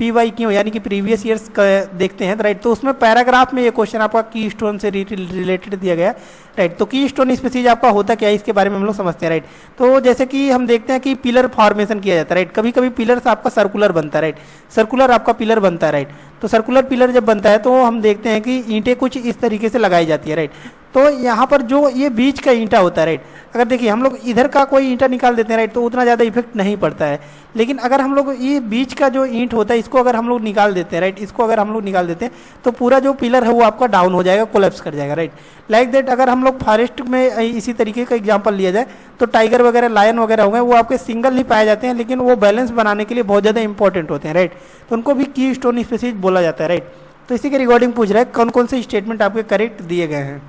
PYQ यानी कि प्रीवियस ईयर्स देखते हैं, राइट, तो उसमें पैराग्राफ में ये क्वेश्चन आपका की स्टोन से रिलेटेड दिया गया है, राइट। तो की स्टोन स्पीसीज आपका होता क्या है इसके बारे में हम लोग समझते हैं, राइट। तो जैसे कि हम देखते हैं कि पिलर फॉर्मेशन किया जाता है, राइट, कभी कभी पिलर आपका सर्कुलर बनता है, राइट, सर्कुलर आपका पिलर बनता है, राइट। तो सर्कुलर पिलर जब बनता है तो हम देखते हैं कि ईंटें कुछ इस तरीके से लगाई जाती है, राइट। तो यहाँ पर जो ये बीच का ईंटा होता है, राइट, अगर देखिए हम लोग इधर का कोई ईंटा निकाल देते हैं, राइट, तो उतना ज़्यादा इफेक्ट नहीं पड़ता है। लेकिन अगर हम लोग ये बीच का जो ईंट होता है इसको अगर हम लोग निकाल देते हैं, राइट, इसको अगर हम लोग निकाल देते हैं तो पूरा जो पिलर है वो आपका डाउन हो जाएगा, कोलैप्स कर जाएगा, राइट। लाइक दैट अगर हम लोग फॉरेस्ट में इसी तरीके का एग्जांपल लिया जाए तो टाइगर वगैरह लायन वगैरह हो गए वो आपके सिंगल नहीं पाए जाते हैं, लेकिन वो बैलेंस बनाने के लिए बहुत ज़्यादा इंपॉर्टेंट होते हैं, राइट। तो उनको भी की स्टोन स्पीसीज बोला जाता है, राइट। तो इसी के रिगार्डिंग पूछ रहा है कौन कौन से स्टेटमेंट आपके करेक्ट दिए गए हैं,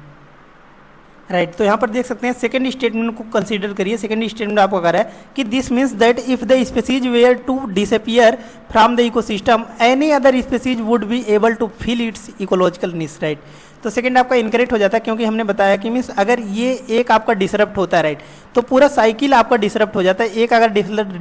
राइट। तो यहाँ पर देख सकते हैं सेकंड स्टेटमेंट को कंसीडर करिए। सेकंड स्टेटमेंट आपको कह रहा है कि this means that if the species were to disappear from the ecosystem any other species would be able to fill its ecological needs, right. तो सेकंड आपका इनकरेक्ट हो जाता है, क्योंकि हमने बताया कि मीन्स अगर ये एक आपका डिसरप्ट होता है, राइट, तो पूरा साइकिल आपका डिसरप्ट हो जाता है। एक अगर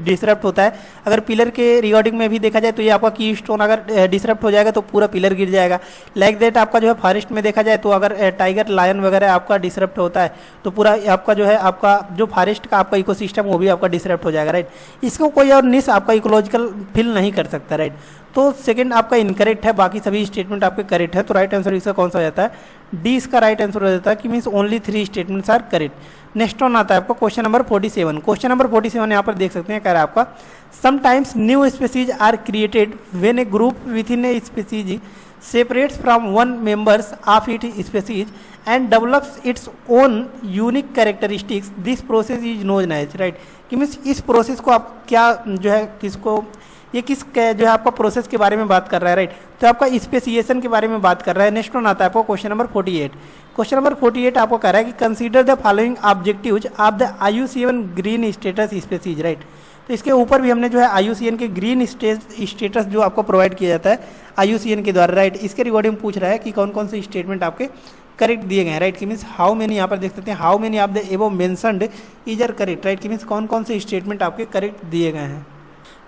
डिसरप्ट होता है, अगर पिलर के रिगार्डिंग में भी देखा जाए तो ये आपका की स्टोन अगर डिसरप्ट हो जाएगा तो पूरा पिलर गिर जाएगा। लाइक दैट आपका जो है फॉरेस्ट में देखा जाए तो अगर टाइगर लायन वगैरह आपका डिसरप्ट होता है तो पूरा आपका जो है आपका जो फॉरेस्ट का आपका इकोसिस्टम वो भी आपका डिसरप्ट हो जाएगा, राइट। इसको कोई और निश आपका इकोलॉजिकल फिल नहीं कर सकता, राइट। तो सेकंड आपका इनकरेक्ट है, बाकी सभी स्टेटमेंट आपके करेक्ट है। तो राइट आंसर इसका कौन सा हो जाता है, डी इसका राइट आंसर हो जाता है, कि means only 3 statements are correct. Next one आता है आपका क्वेश्चन नंबर 47। क्वेश्चन नंबर 47 यहाँ पर देख सकते हैं, कह रहा है आपका sometimes new species are created when a group with in a species separates from one members of its species and develops its own unique characteristics. This process is known as, right, कि means इस process को आप क्या जो है किसको ये किस जो है आपका प्रोसेस के बारे में बात कर रहा है, राइट। तो आपका स्पेसिएशन के बारे में बात कर रहा है। नेक्स्ट वन आता है आपको क्वेश्चन नंबर 48। क्वेश्चन नंबर 48 आपको कह रहा है कि consider the following objectives of the IUCN green status species, right. तो इसके ऊपर भी हमने जो है IUCN के ग्रीन स्टेटस जो आपको प्रोवाइड किया जाता है IUCN के द्वारा, राइट, इसके रिगार्डिंग पूछ रहा है कि कौन कौन से स्टेटमेंट आपके करेक्ट दिए गए हैं, राइट। कि मीन्स हाउ मेनी, यहाँ पर देख सकते हैं how many of the above mentioned is are correct, right. कि मीन्स कौन कौन से स्टेटमेंट आपके करेक्ट दिए गए हैं,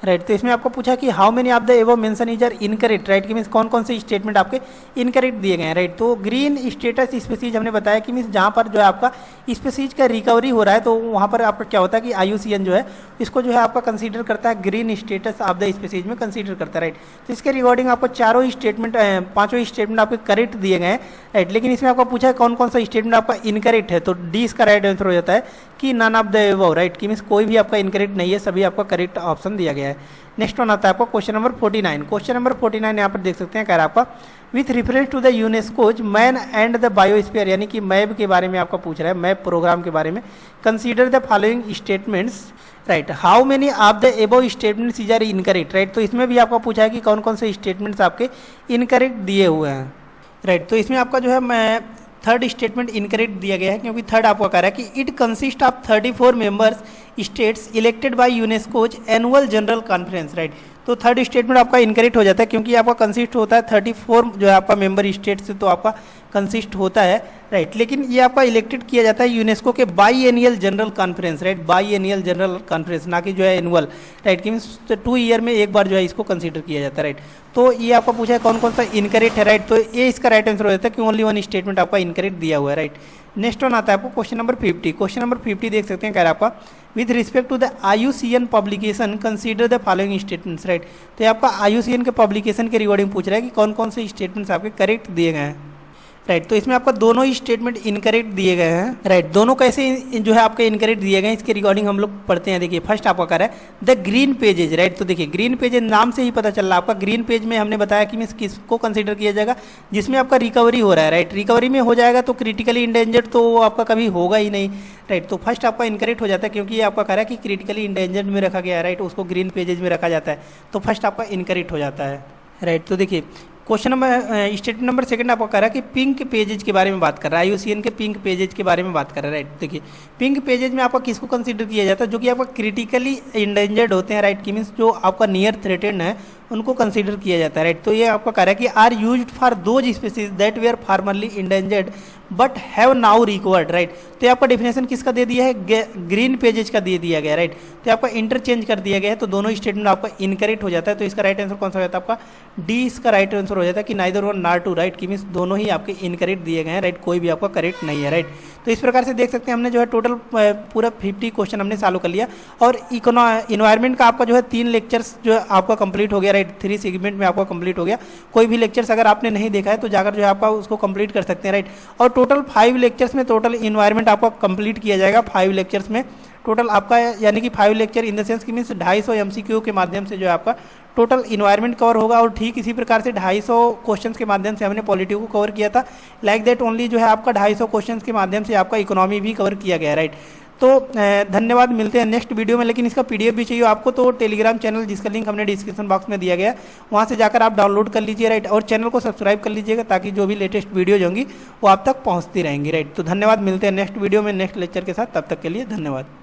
राइट। तो इसमें आपको पूछा कि how many of the above mention is are incorrect, right. कि मीन्स कौन कौन से स्टेटमेंट आपके इनकरेक्ट दिए गए हैं, राइट। तो ग्रीन स्टेटस स्पेसीज हमने बताया कि मीन्स जहाँ पर जो है आपका स्पेसीज का रिकवरी हो रहा है तो वहाँ पर आपका क्या होता है कि IUCN जो है इसको जो है आपका कंसीडर करता है, green status of the species में कंसीडर करता है, राइट। तो इसके रिगार्डिंग आपको चारों स्टेटमेंट, पाँचों स्टेटमेंट आपके करेक्ट दिए गए हैं, राइट। लेकिन इसमें आपको पूछा है कौन कौन सा स्टेटमेंट आपका इनकरेक्ट है, तो डी इसका राइट आंसर हो जाता है कि none of the above, right. कि मीन्स कोई भी आपका इनकरेक्ट नहीं है, सभी आपका करेक्ट ऑप्शन दिया गया है। नेक्स्ट वन आता है आपको क्वेश्चन नंबर 49। क्वेश्चन नंबर 49 यहाँ पर देख सकते हैं, कह रहा है आपका with reference to the UNESCO's man and the biosphere, यानी कि मैप के बारे में आपका पूछ रहा है, मैप प्रोग्राम के बारे में। Consider the following statements, right. How many of the above statements is are incorrect, right. तो इसमें भी आपका पूछा है कि कौन कौन से स्टेटमेंट्स आपके इनकरेक्ट दिए हुए हैं, राइट। तो इसमें आपका जो है मैं थर्ड स्टेटमेंट इनकरेक्ट दिया गया है, क्योंकि थर्ड आपको कह रहा है कि it consist of 34 members states elected by UNESCO's annual general conference, right. तो थर्ड स्टेटमेंट आपका इनकरेक्ट हो जाता है, क्योंकि आपका कंसिस्ट होता है 34 जो है आपका मेंबर स्टेट से, तो आपका कंसिस्ट होता है, राइट। लेकिन ये आपका इलेक्टेड किया जाता है यूनेस्को के biennial general conference, right. Biennial general conference, ना कि जो है एनुअल, राइट। कि मीन्स 2 ईयर में एक बार जो है इसको कंसिडर किया जाता है, राइट। तो ये आपका पूछा है कौन कौन सा इनकरेक्ट है, राइट। तो ये इसका राइट आंसर हो जाता है कि ओनली वन स्टेटमेंट आपका इनकरेक्ट दिया हुआ है, राइट। नेक्स्ट वन आता है आपको क्वेश्चन नंबर 50। क्वेश्चन नंबर 50 देख सकते हैं, कह रहा है आपका with respect to the IUCN publication consider the following statements, right. तो ये आपका IUCN के पब्लिकेशन के रिगार्डिंग पूछ रहा है कि कौन कौन से स्टेटमेंट्स आपके करेक्ट दिए गए हैं, राइट। तो इसमें आपका दोनों ही स्टेटमेंट इनकरेक्ट दिए गए हैं, राइट। दोनों कैसे जो है आपके इनकरेक्ट दिए गए हैं इसके रिगार्डिंग हम लोग पढ़ते हैं। देखिए फर्स्ट आपका कह रहा है द ग्रीन पेजेज, राइट। तो देखिए ग्रीन पेजेज नाम से ही पता चल रहा है आपका, ग्रीन पेज में हमने बताया कि मीन्स किसको कंसीडर किया जाएगा, जिसमें आपका रिकवरी हो रहा है, राइट। रिकवरी में हो जाएगा तो क्रिटिकली इंडेंजर्ड तो आपका कभी होगा ही नहीं, राइट। तो फर्स्ट आपका इनकरेक्ट हो जाता है, क्योंकि ये आपका कह रहा है कि क्रिटिकली इंडेंजर्ड में रखा गया है, राइट। उसको ग्रीन पेजेज में रखा जाता है, तो फर्स्ट आपका इनकरेक्ट हो जाता है, राइट। तो देखिए question number statement number second आपको कह रहा है कि पिंक पेजेज के बारे में बात कर रहा है, IUCN के पिंक पेजेज के बारे में बात कर रहा है, राइट। देखिए पिंक पेजेज में आपका किसको कंसीडर किया जाता है, जो कि आपका क्रिटिकली इंडेंजर्ड होते हैं, राइट। कि मीन्स जो आपका नियर थ्रेटेड है उनको कंसीडर किया जाता है, राइट। तो ये आपका कह रहा है कि are used for those species that were formerly endangered but have now recovered, right. तो ये आपका डेफिनेशन किसका दे दिया है, ग्रीन पेजेज का दे दिया गया, राइट। तो आपका इंटरचेंज कर दिया गया है, तो दोनों स्टेटमेंट आपका इनकरेक्ट हो जाता है। तो इसका राइट आंसर कौन सा हो जाता है आपका, डी इसका राइट आंसर हो जाता है कि neither one nor two, right. कि मीन्स दोनों ही आपके इनकरेक्ट दिए गए हैं, राइट। कोई भी आपका करेक्ट नहीं है, राइट। तो इस प्रकार से देख सकते हैं हमने जो है टोटल पूरा 50 क्वेश्चन हमने सॉल्व कर लिया, और इन्वायरमेंट का आपका जो है 3 लेक्चर्स जो है आपका कंप्लीट हो गया, राइट। 3 सेगमेंट में आपका कंप्लीट हो गया। कोई भी लेक्चर्स अगर आपने नहीं देखा है तो जाकर जो है आपका उसको कंप्लीट कर सकते हैं, राइट। और टोटल 5 लेक्चर्स में टोटल इन्वायरमेंट आपका कंप्लीट किया जाएगा। 5 लेक्चर्स में टोटल आपका, यानी कि 5 लेक्चर इन द सेंस कि मीन्स 250 MCQ के माध्यम से जो है आपका टोटल इन्वायरमेंट कवर होगा। और ठीक इसी प्रकार से 250 क्वेश्चंस के माध्यम से हमने पॉलिटी को कवर किया था। लाइक दैट ओनली जो है आपका 250 क्वेश्चंस के माध्यम से आपका इकोनॉमी भी कवर किया गया है, राइट। तो धन्यवाद, मिलते हैं नेक्स्ट वीडियो में। लेकिन इसका PDF भी चाहिए आपको तो टेलीग्राम चैनल जिसका लिंक हमने डिस्क्रिप्शन बॉक्स में दिया गया, वहाँ से जाकर आप डाउनलोड कर लीजिए, राइट। और चैनल को सब्सक्राइब कर लीजिएगा, ताकि जो भी लेटेस्ट वीडियोज होंगी वो आप तक पहुँचती रहेंगी, राइट। तो धन्यवाद, मिलते हैं नेक्स्ट वीडियो में नेक्स्ट लेक्चर के साथ। तब तक के लिए धन्यवाद।